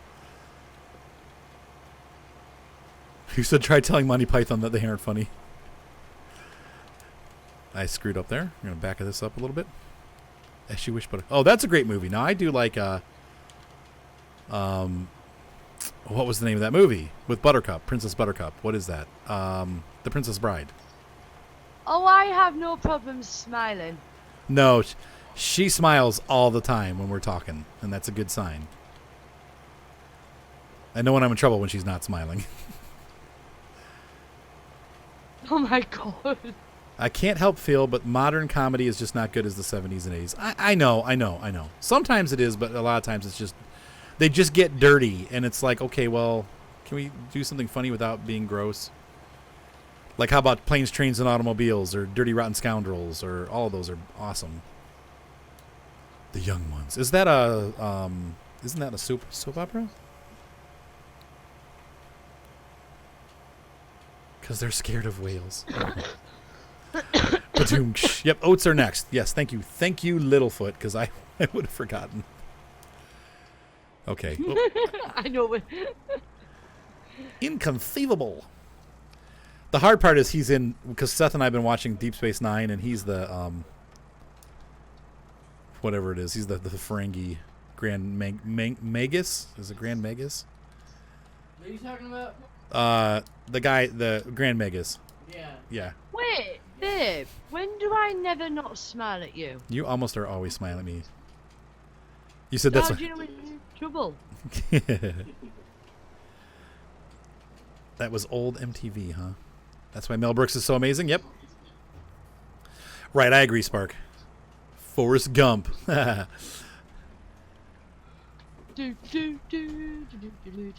You said try telling Monty Python that they aren't funny. I screwed up there. I'm going to back this up a little bit. As you wish, but... Oh, that's a great movie. Now, I do like... what was the name of that movie? With Buttercup. Princess Buttercup. What is that? The Princess Bride. Oh, I have no problem smiling. No, she smiles all the time when we're talking, and that's a good sign. I know when I'm in trouble when she's not smiling. Oh my god. I can't help feel, but modern comedy is just not good as the 70s and 80s. I know. Sometimes it is, but a lot of times it's just... They just get dirty, and it's like, okay, well, can we do something funny without being gross? Like, how about Planes, Trains, and Automobiles, or Dirty Rotten Scoundrels, or all of those are awesome. The Young Ones. Is that a, isn't that a soap opera? Because they're scared of whales. Yep, oats are next. Yes, thank you. Thank you, Littlefoot, because I would have forgotten. Okay. Oh. I know. Inconceivable. The hard part is he's in, because Seth and I have been watching Deep Space Nine, and he's the, whatever it is. He's the Ferengi Grand Magus? Is it Grand Magus? What are you talking about? The guy, the Grand Magus. Yeah. Yeah. Wait, babe, when do I never not smile at you? You almost are always smiling at me. You said that's... How do you know when you're in trouble? That was old MTV, huh? That's why Mel Brooks is so amazing? Yep. Right, I agree, Spark. Forrest Gump. Yeah,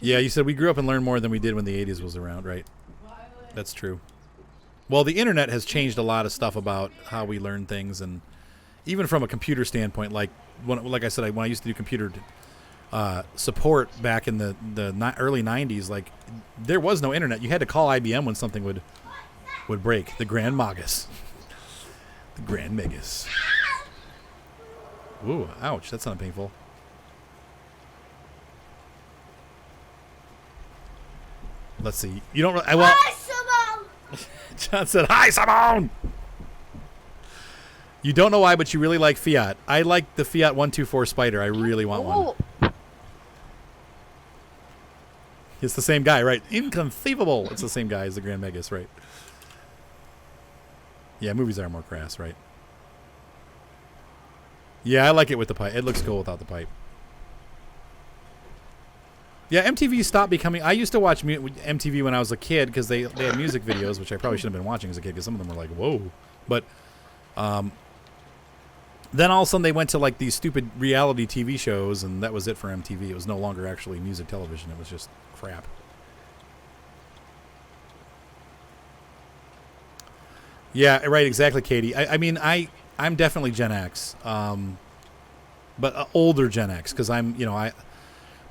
you said we grew up and learned more than we did when the 80s was around, right? That's true. Well, the internet has changed a lot of stuff about how we learn things, and even from a computer standpoint, like I said, when I used to do computer support back in the early 90s, like there was no internet. You had to call IBM when something would break. The Grand Magus. The Grand Magus. Ooh, ouch, that's not painful. Let's see. You don't. Hi, Simone! John said, "Hi, Simone." You don't know why, but you really like Fiat. I like the Fiat 124 Spider. I really want one. It's the same guy, right? Inconceivable. It's the same guy as the Grand Magus, right? Yeah, movies are more crass, right? Yeah, I like it with the pipe. It looks cool without the pipe. Yeah, MTV stopped becoming... I used to watch MTV when I was a kid because they had music videos, which I probably shouldn't have been watching as a kid because some of them were like, whoa. But then all of a sudden they went to like these stupid reality TV shows, and that was it for MTV. It was no longer actually music television. It was just crap. Yeah, right, exactly, Katie. I mean, I'm definitely Gen X. but older Gen X, because I'm, you know,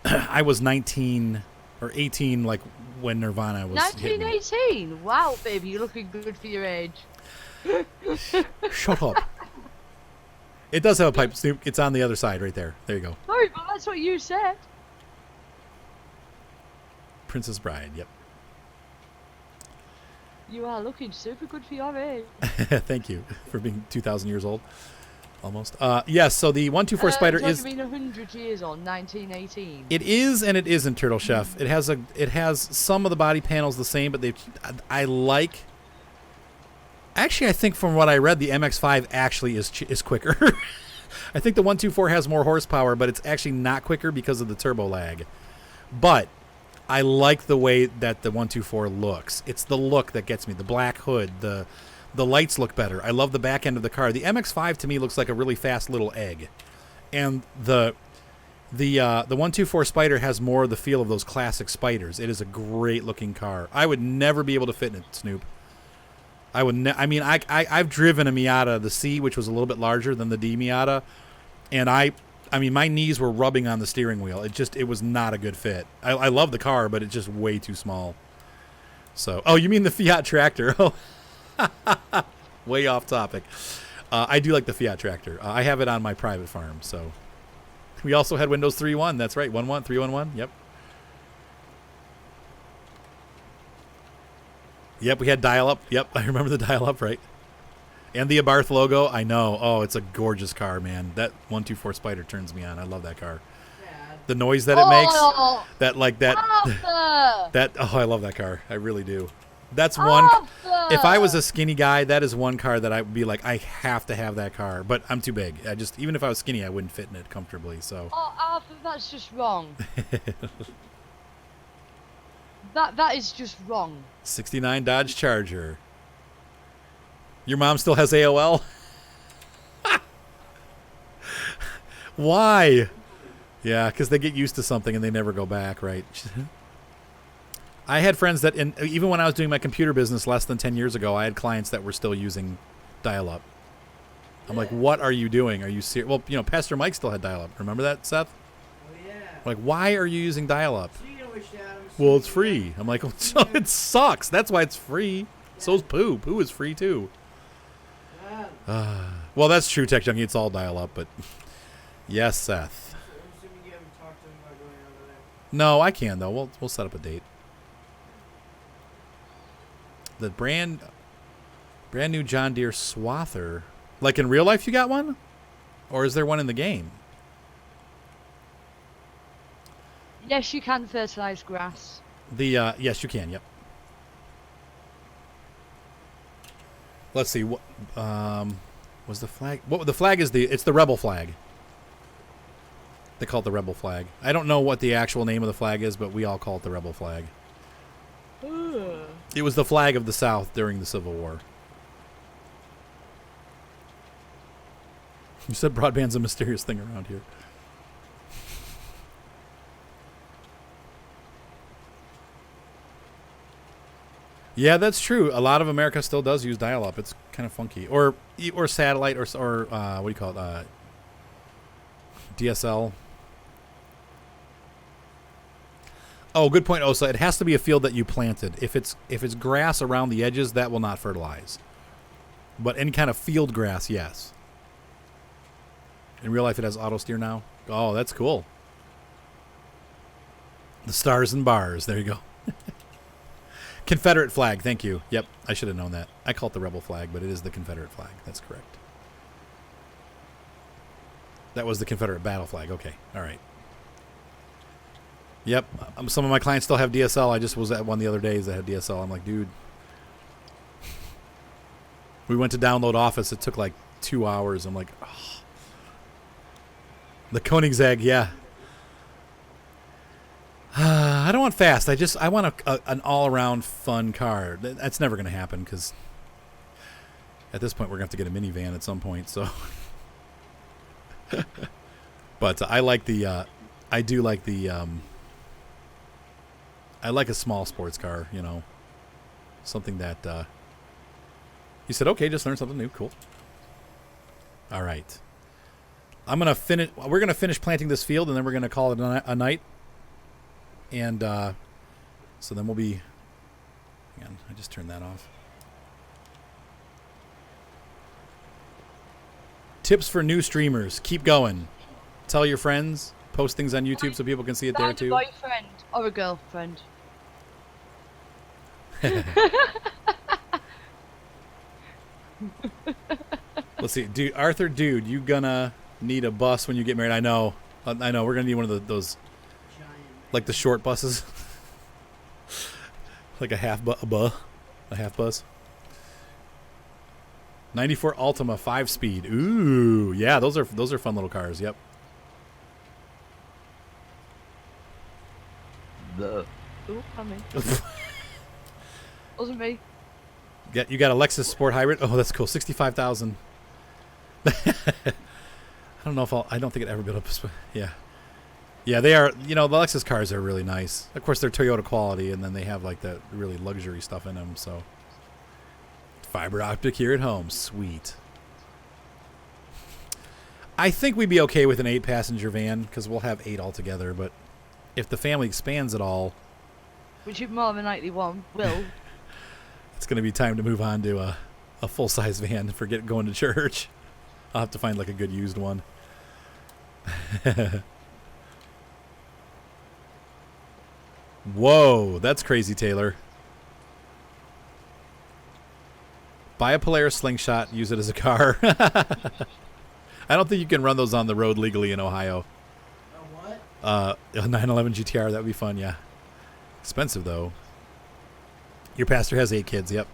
I was 19 or 18, like when Nirvana was. 1918. Wow, baby, you're looking good for your age. Shut up. It does have a pipe, Snoop. It's on the other side, right there. There you go. Sorry, but that's what you said. Princess Bride. Yep. You are looking super good for your age. Thank you for being 2,000 years old, almost. Yes. So the 124 Spider is. Been 100 years on 1918. It is and it isn't, Turtle Chef. It has some of the body panels the same, but I like. Actually, I think from what I read, the MX-5 actually is quicker. I think the 124 has more horsepower, but it's actually not quicker because of the turbo lag. But I like the way that the 124 looks. It's the look that gets me. The black hood, the lights look better. I love the back end of the car. The MX-5 to me looks like a really fast little egg, and the 124 Spider has more of the feel of those classic Spiders. It is a great looking car. I would never be able to fit in it, Snoop. I would. I've driven a Miata, the C, which was a little bit larger than the D Miata, and I mean, my knees were rubbing on the steering wheel. It was not a good fit. I love the car, but it's just way too small. So, oh, you mean the Fiat Tractor? Oh, way off topic. I do like the Fiat Tractor. I have it on my private farm. So, we also had Windows 3.1. That's right, 3.1.1. Yep. Yep, we had dial-up. Yep, I remember the dial-up, right? And the Abarth logo. I know. Oh, it's a gorgeous car, man. That 124 Spider turns me on. I love that car. Dad. The noise that it makes. Oh, That. Oh, I love that car. I really do. That's one. If I was a skinny guy, that is one car that I would be like, I have to have that car. But I'm too big. Even if I was skinny, I wouldn't fit in it comfortably. So. Oh, Arthur, that's just wrong. That is just wrong. 69 Dodge Charger. Your mom still has AOL? Why? Yeah, because they get used to something and they never go back, right? I had friends that, even when I was doing my computer business less than 10 years ago, I had clients that were still using dial-up. I'm like, what are you doing? Are you serious? Well, you know, Pastor Mike still had dial-up. Remember that, Seth? Oh, yeah. Like, why are you using dial-up? Speaking of which, Dad, Well, it's free. I'm like, it sucks. That's why it's free. So's poo. Poo is free, too. Well, that's true, Tech Junkie. It's all dial-up, but yes, Seth. I'm assuming you haven't talked to him about going over there. No, I can, though. We'll set up a date. The brand new John Deere Swather. Like in real life you got one? Or is there one in the game? Yes, you can fertilize grass. Yes, you can, yep. Let's see, what was the flag? What the flag is it's the Rebel flag. They call it the Rebel flag. I don't know what the actual name of the flag is, but we all call it the Rebel flag. It was the flag of the South during the Civil War. You said broadband's a mysterious thing around here. Yeah, that's true. A lot of America still does use dial-up. It's kind of funky, or satellite, or what do you call it? DSL. Oh, good point, Osa. It has to be a field that you planted. If it's grass around the edges, that will not fertilize. But any kind of field grass, yes. In real life, it has auto steer now. Oh, that's cool. The stars and bars. There you go. Confederate flag. Thank you. Yep, I should have known that. I call it the Rebel flag, but it is the Confederate flag. That's correct. That was the Confederate battle flag. Okay. All right. Yep. Some of my clients still have DSL. I just was at one the other day that had DSL. I'm like, dude. We went to download Office. It took like 2 hours. I'm like, oh. The Koenigsegg, yeah. I don't want fast. I want an all-around fun car. That's never going to happen because at this point we're going to have to get a minivan at some point. So, but I like the. I do like the. I like a small sports car. You know, something that. You said okay. Just learn something new. Cool. All right. I'm gonna finish. We're gonna finish planting this field, and then we're gonna call it a night. And so then we'll be. Hang on, I just turned that off. Tips for new streamers: keep going. Tell your friends. Post things on YouTube so people can see it there Find too. a boyfriend or a girlfriend. Let's see, dude. Arthur, dude, you gonna need a bus when you get married? I know. We're gonna need one of those, like the short buses, like a half bus. 94 Altima 5-speed. Ooh, yeah, those are fun little cars. Yep. Ooh, I mean. Wasn't me. Yeah, you got a Lexus Sport Hybrid. Oh, that's cool. 65,000. I don't know if I don't think it ever built up. Yeah, yeah, they are. You know, the Lexus cars are really nice. Of course, they're Toyota quality, and then they have like that really luxury stuff in them. So, fiber optic here at home, sweet. I think we'd be okay with an 8-passenger van because we'll have 8 altogether. But if the family expands at all, which is more than likely one will. It's going to be time to move on to a full-size van for going to church. I'll have to find like a good used one. Whoa, that's crazy, Taylor. Buy a Polaris slingshot, use it as a car. I don't think you can run those on the road legally in Ohio. A what? A 911 GTR, that would be fun, yeah. Expensive, though. Your pastor has 8 kids, yep.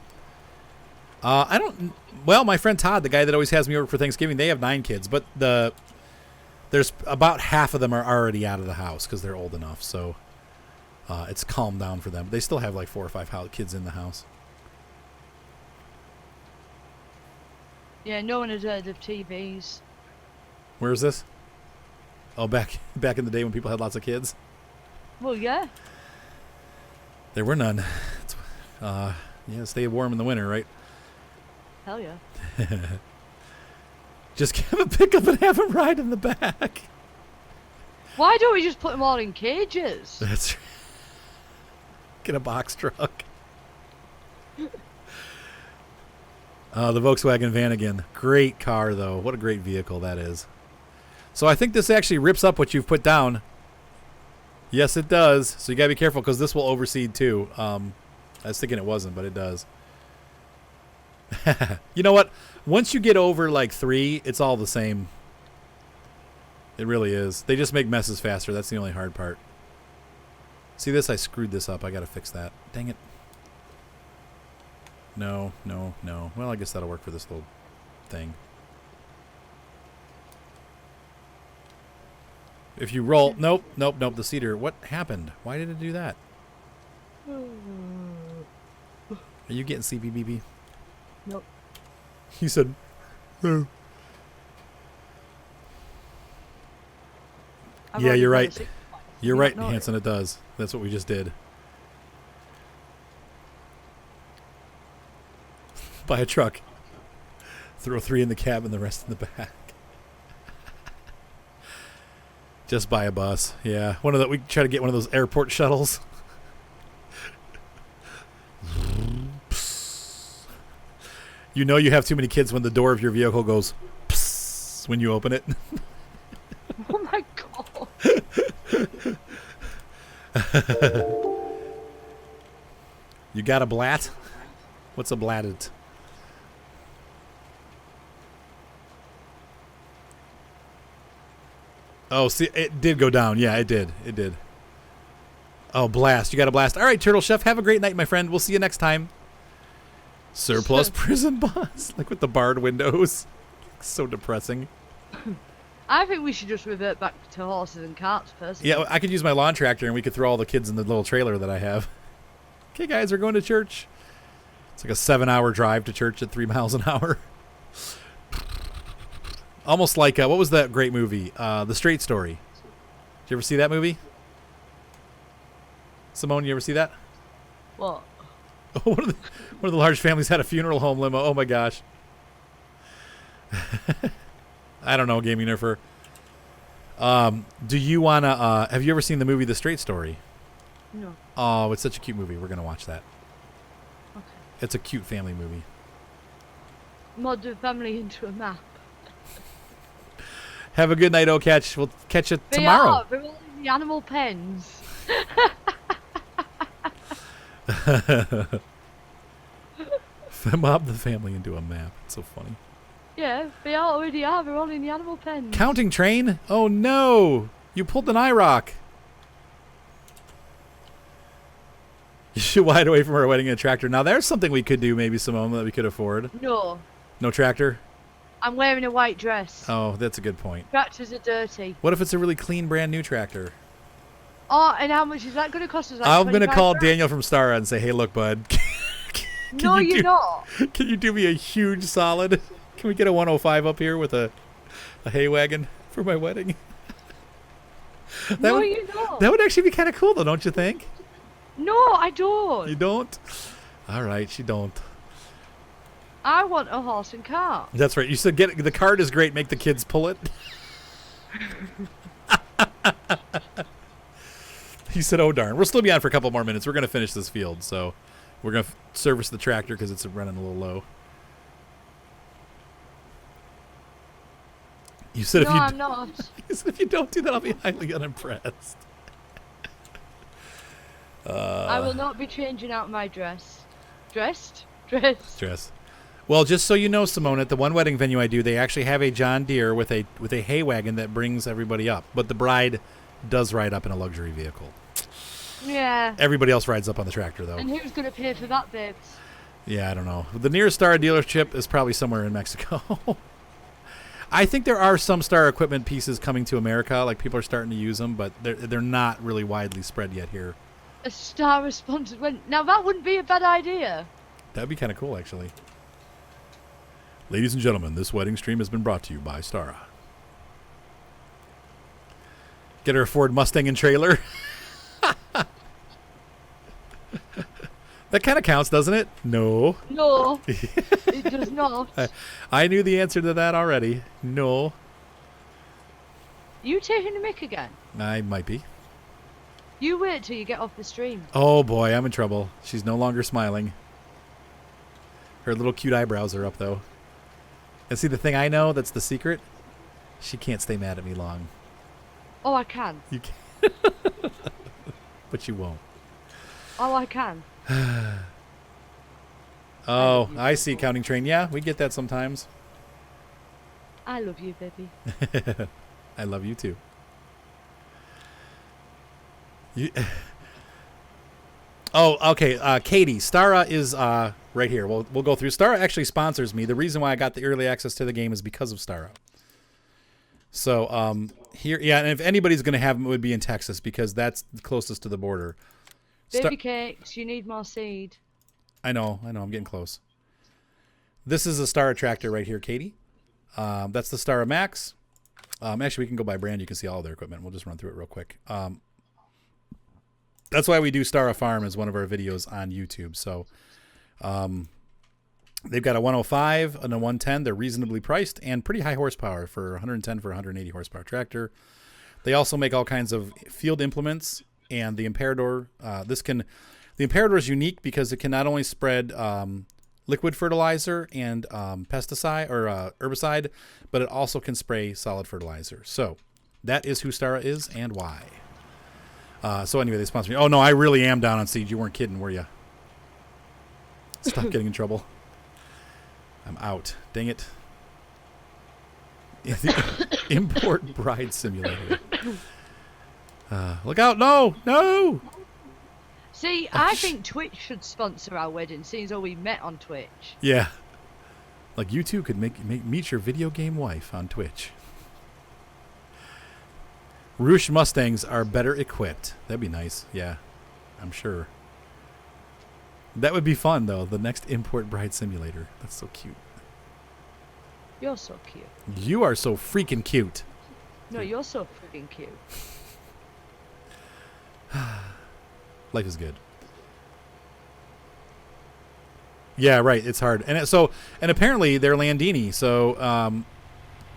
Well, my friend Todd, the guy that always has me over for Thanksgiving, they have 9 kids, but there's about half of them are already out of the house because they're old enough, so it's calmed down for them. They still have like 4 or 5 kids in the house. Yeah, no one has heard of TVs. Where is this? Oh, back in the day when people had lots of kids. Well, yeah. There were none. Yeah, stay warm in the winter, right? Hell yeah. Just have a pickup and have them ride in the back. Why don't we just put them all in cages? That's right. Get a box truck. The Volkswagen van again. Great car, though. What a great vehicle that is. So I think this actually rips up what you've put down. Yes, it does. So you got to be careful because this will overseed, too. I was thinking it wasn't, but it does. You know what? Once you get over like 3, it's all the same. It really is. They just make messes faster. That's the only hard part. See this? I screwed this up. I got to fix that. Dang it. No. Well, I guess that'll work for this little thing. If you roll... Nope. The cedar. What happened? Why did it do that? Are you getting CBBB? Nope. He said... No. Yeah, you're right. You're right, Hanson, it does. That's what we just did. Buy a truck. Throw 3 in the cab and the rest in the back. Just buy a bus. Yeah. We try to get one of those airport shuttles. You know you have too many kids when the door of your vehicle goes psst when you open it. Oh my god. You got a blat? What's a blatted? Oh, see, it did go down. Yeah, it did. It did. Oh, blast. You got a blast. All right, Turtle Chef, have a great night, my friend. We'll see you next time. Surplus prison bus. Like with the barred windows. So depressing. I think we should just revert back to horses and carts personally. Yeah, I could use my lawn tractor and we could throw all the kids in the little trailer that I have. Okay, guys, we're going to church. It's like a 7-hour drive to church at 3 miles an hour. Almost like, what was that great movie? The Straight Story. Did you ever see that movie? Simone, you ever see that? What? One of the large families had a funeral home limo. Oh my gosh. I don't know, Gaming Nerfer. Do you want to, have you ever seen the movie The Straight Story? No. Oh, it's such a cute movie. We're going to watch that. Okay. It's a cute family movie. Mod the family into a map. Have a good night, Catch. We'll catch you They tomorrow. They're all in the animal pens. Mob the family into a map. It's so funny. Yeah, they already are. They're all in the animal pens. Counting train? Oh no! You pulled an IROC. You should hide away from our wedding in a tractor. Now there's something we could do, maybe, Simone, that we could afford. No. No tractor? I'm wearing a white dress. Oh, that's a good point. Tractors are dirty. What if it's a really clean, brand new tractor? Oh, and how much is that going to cost us? Like I'm going to call $25,000? Daniel from Stara and say, hey, look, bud. No, you're not. Can you do me a huge solid? Can we get a 105 up here with a hay wagon for my wedding? No, you're not. That would actually be kind of cool, though, don't you think? No, I don't. You don't? All right, she don't. I want a horse and cart. That's right. You said get the cart is great. Make the kids pull it. He said, "Oh darn, we'll still be on for a couple more minutes. We're going to finish this field, so we're going to service the tractor because it's running a little low." You said No, I'm not. You said if you don't do that, I'll be highly unimpressed. I will not be changing out my dress. Dressed? Dress. Well, just so you know, Simone, at the one wedding venue I do, they actually have a John Deere with a hay wagon that brings everybody up. But the bride does ride up in a luxury vehicle. Yeah. Everybody else rides up on the tractor, though. And who's going to pay for that, babes? Yeah, I don't know. The nearest Star dealership is probably somewhere in Mexico. I think there are some Star equipment pieces coming to America. Like, people are starting to use them, but they're not really widely spread yet here. A Star sponsored wedding. Now, that wouldn't be a bad idea. That'd be kind of cool, actually. Ladies and gentlemen, this wedding stream has been brought to you by Stara. Get her a Ford Mustang and trailer. That kind of counts, doesn't it? No. No, it does not. I knew the answer to that already. No. You taking the mic again? I might be. You wait till you get off the stream. Oh boy, I'm in trouble. She's no longer smiling. Her little cute eyebrows are up, though. And see, the thing I know that's the secret, she can't stay mad at me long. Oh, I can. You can. But you won't. Oh, I can. Oh, I see, counting train. Yeah, we get that sometimes. I love you, baby. I love you too. Oh, okay. Katie, Stara is right here. We'll go through. Stara actually sponsors me. The reason why I got the early access to the game is because of Stara. So here, yeah, and if anybody's going to have them, it would be in Texas because that's the closest to the border. Baby cakes, you need more seed. I know. I'm getting close. This is a Stara tractor right here, Katie. That's the Stara Max. Actually, we can go by brand. You can see all their equipment. We'll just run through it real quick. That's why we do Stara Farm as one of our videos on YouTube. So they've got a 105 and a 110. They're reasonably priced and pretty high horsepower for 110 for 180 horsepower tractor. They also make all kinds of field implements, and the Imperador. The Imperador is unique because it can not only spread liquid fertilizer and pesticide or herbicide, but it also can spray solid fertilizer. So that is who Stara is and why. So anyway, they sponsor me. Oh no, I really am down on seed. You weren't kidding, were you? Stop getting in trouble. I'm out. Dang it. Import bride simulator. Look out! No! See, I think Twitch should sponsor our wedding, seeing as though we met on Twitch. Yeah. Like you two could meet your video game wife on Twitch. Rouge Mustangs are better equipped. That'd be nice. Yeah, I'm sure. That would be fun, though. The next import bride simulator. That's so cute. You're so cute. You are so freaking cute. No, you're so freaking cute. Life is good. Yeah, right. It's hard. And apparently they're Landini. So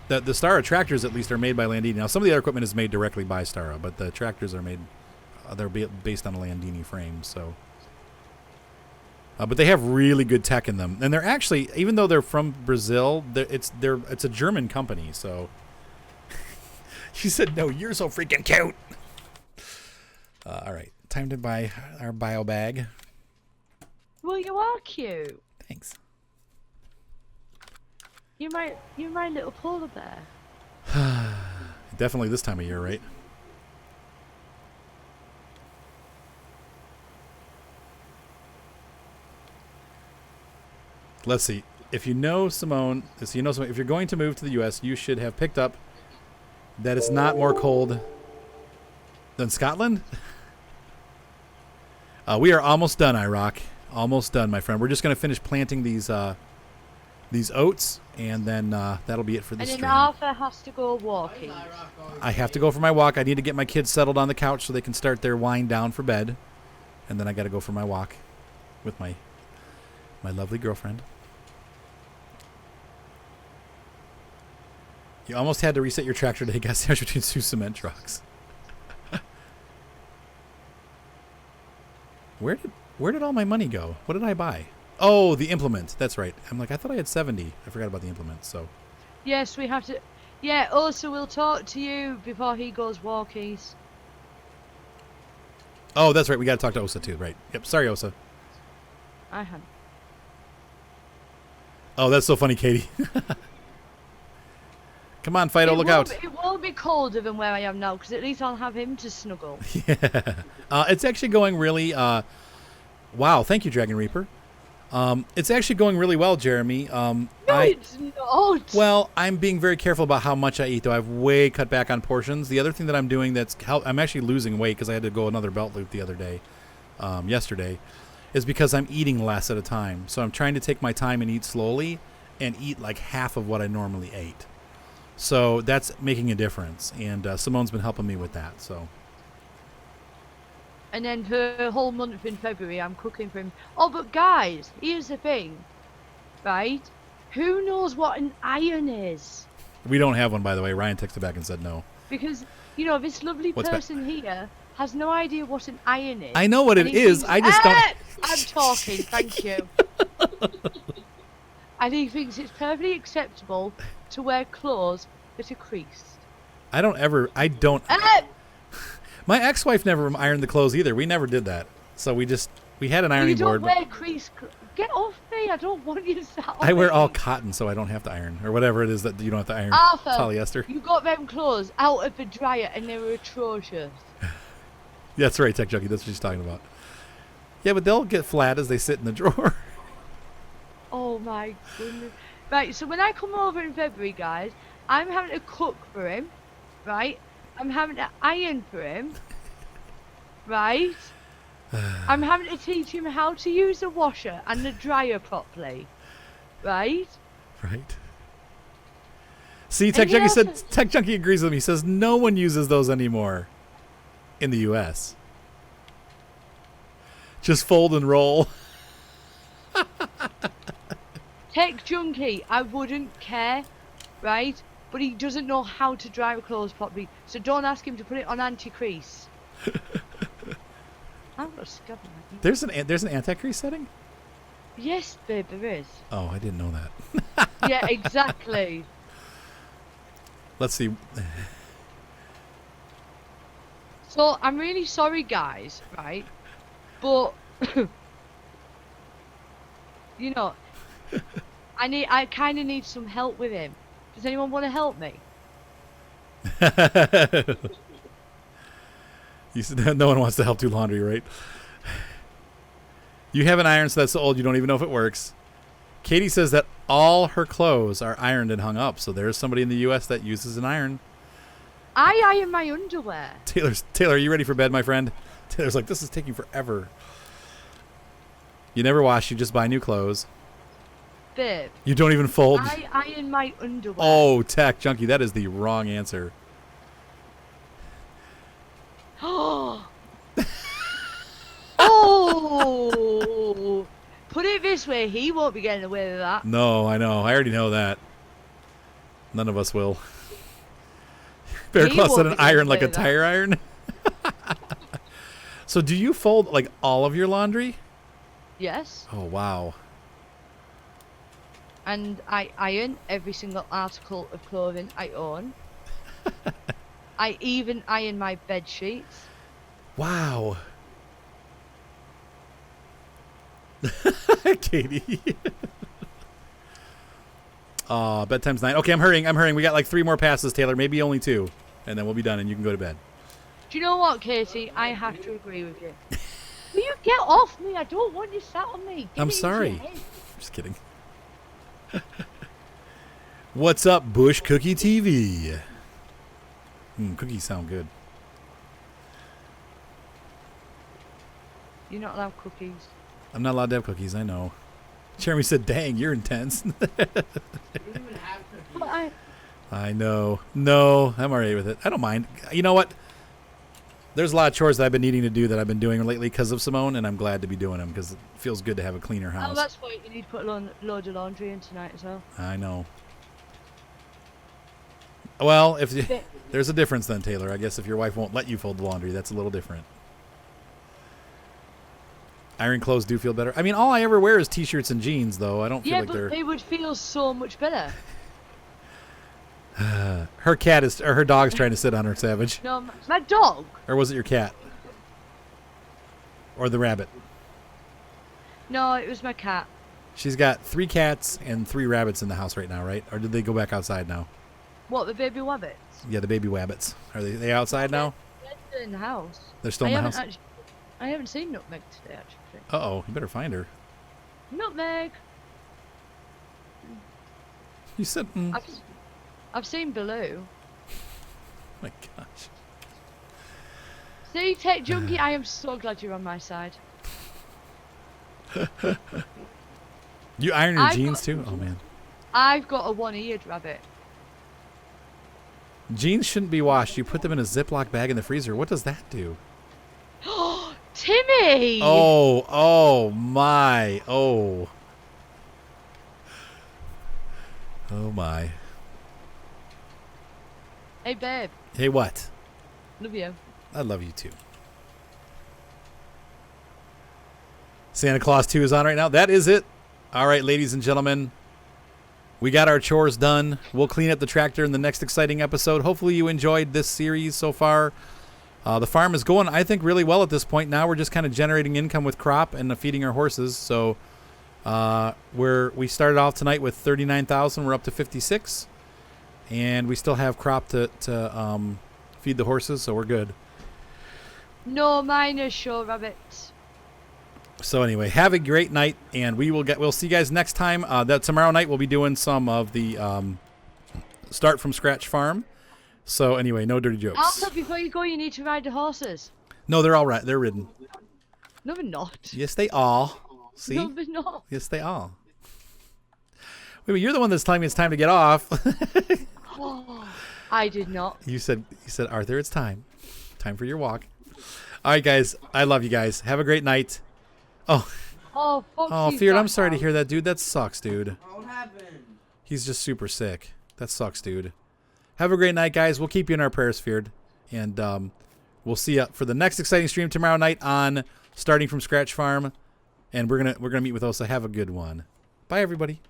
The Stara tractors at least are made by Landini. Now some of the other equipment is made directly by Stara, but the tractors are made. They're based on a Landini frame, so. But they have really good tech in them, and they're actually, even though they're from Brazil, it's a German company. So. She said, "No, you're so freaking cute." All right, time to buy our bio bag. Well, you are cute. Thanks. You're my little polar bear. Definitely this time of year, right? Let's see. If you know Simone, if you're going to move to the U.S., you should have picked up that it's not more cold than Scotland. We are almost done, Irock. Almost done, my friend. We're just going to finish planting these oats, and then that'll be it for this stream. And then Arthur has to go walking. I have to go for my walk. I need to get my kids settled on the couch so they can start their wind down for bed, and then I got to go for my walk with my lovely girlfriend. You almost had to reset your tractor to gas sandwich between two cement trucks. Where did all my money go? What did I buy? Oh, the implement. That's right. I'm like, I thought I had 70. I forgot about the implement. So. Yes, we have to. Yeah. Also, we'll talk to you before he goes walkies. Oh, that's right. We got to talk to Osa too. Right. Yep. Sorry, Osa. I have. Oh, that's so funny, Katie. Come on, Fido, look out. It won't be colder than where I am now, because at least I'll have him to snuggle. Yeah. It's actually going really... wow, thank you, Dragon Reaper. It's actually going really well, Jeremy. No, it's not. Well, I'm being very careful about how much I eat, though. I've way cut back on portions. The other thing that I'm doing I'm actually losing weight because I had to go another belt loop the other day, yesterday, is because I'm eating less at a time. So I'm trying to take my time and eat slowly and eat like half of what I normally ate. So that's making a difference, and Simone's been helping me with that. So. And then for a whole month in February, I'm cooking for him. Oh, but guys, here's the thing, right? Who knows what an iron is? We don't have one, by the way. Ryan texted back and said no. Because, this lovely person here has no idea what an iron is. I know what it is. I just don't. I'm talking, thank you. And he thinks it's perfectly acceptable to wear clothes that are creased. I don't. My ex-wife never ironed the clothes either. We never did that. So we had an ironing board. You don't wear creased. Get off me! I don't want you to start. I wear all cotton, so I don't have to iron, or whatever it is that you don't have to iron. Arthur, polyester. You got them clothes out of the dryer, and they were atrocious. That's right, Tech Junkie. That's what she's talking about. Yeah, but they'll get flat as they sit in the drawer. Oh my goodness! Right, so when I come over in February, guys, I'm having to cook for him, right? I'm having to iron for him, right? I'm having to teach him how to use the washer and the dryer properly, right? Right. See, Tech Junkie agrees with me. He says no one uses those anymore in the U.S. Just fold and roll. Tech Junkie, I wouldn't care, right? But he doesn't know how to dry clothes properly, so don't ask him to put it on anti-crease. I'm not scared. There's an anti-crease setting? Yes, babe, there is. Oh, I didn't know that. Yeah, exactly. Let's see. So I'm really sorry, guys, right? But I kind of need some help with him. Does anyone want to help me? You said no one wants to help do laundry, right? You have an iron, so that's so old you don't even know if it works. Katie says that all her clothes are ironed and hung up, so there's somebody in the U.S. that uses an iron. I iron my underwear. Taylor, are you ready for bed, my friend? Taylor's like, this is taking forever. You never wash, you just buy new clothes. Babe. You don't even fold. I iron my underwear. Oh, Tech Junkie, that is the wrong answer. Oh. Put it this way, he won't be getting away with that. No, I know. I already know that. None of us will. Bear He Claw said won't an be able to iron like do a that. tire iron. So do you fold like all of your laundry? Yes. Oh, wow. And I iron every single article of clothing I own. I even iron my bed sheets. Wow. Katie. Bedtime's 9. Okay, I'm hurrying. We got like 3 more passes, Taylor. Maybe only 2. And then we'll be done and you can go to bed. Do you know what, Katie? I have to agree with you. Will you get off me? I don't want you sat on me. Get I'm it into sorry. your head. Just kidding. What's up, Bush Cookie TV? Cookies sound good. You're not allowed cookies. I'm not allowed to have cookies, I know. Jeremy said, dang, you're intense. You don't even have cookies. But I know. No, I'm all right with it. I don't mind. You know what? There's a lot of chores that I've been needing to do that I've been doing lately because of Simone, and I'm glad to be doing them because it feels good to have a cleaner oh, house. that's why you need to put a load of laundry in tonight as well. I know. Well, if you, there's a difference then, Taylor. I guess if your wife won't let you fold the laundry, that's a little different. Iron clothes do feel better. I mean, all I ever wear is t-shirts and jeans, though. I don't feel Yeah, like but they're... they would feel so much better. Her cat is, or her dog's trying to sit on her, Savage. No, my dog. Or was it your cat? Or the rabbit? No, it was my cat. She's got 3 cats and 3 rabbits in the house right now, right? Or did they go back outside now? What, the baby rabbits? Yeah, the baby wabbits. Are they outside now? They're still in the house. They're still in the house? I haven't seen Nutmeg today, actually. Uh-oh, you better find her. Nutmeg! You said, I've seen Baloo. my gosh. See, Tech Junkie, I am so glad you're on my side. You iron your I've jeans got- too? Oh, man. I've got a one-eared rabbit. Jeans shouldn't be washed. You put them in a Ziploc bag in the freezer. What does that do? Timmy! Oh my. Oh my. Hey, babe. Hey, what? Love you. I love you too. Santa Claus 2 is on right now. That is it. All right, ladies and gentlemen. We got our chores done. We'll clean up the tractor in the next exciting episode. Hopefully you enjoyed this series so far. The farm is going, I think, really well at this point. Now we're just kind of generating income with crop and feeding our horses. So we started off tonight with 39,000. We're up to 56, and we still have crop to feed the horses, so we're good. No minor show rabbits. So anyway, have a great night, and we'll see you guys next time. That tomorrow night we'll be doing some of the start from scratch farm. So anyway, no dirty jokes. Also, before you go, you need to ride the horses. No, they're all right. They're ridden. No, they're not. Yes, they are. See? No, they're not. Yes, they are. Wait, you're the one that's telling me it's time to get off. Oh, I did not. You said, Arthur, it's time. Time for your walk. All right, guys. I love you guys. Have a great night. Oh, Oh, Foxy's Feared, I'm back sorry to now. hear that, dude. That sucks, dude. What happened? He's just super sick. That sucks, dude. Have a great night, guys. We'll keep you in our prayers, Feared. And we'll see you for the next exciting stream tomorrow night on Starting from Scratch Farm. And we're gonna meet with Osa. Have a good one. Bye, everybody.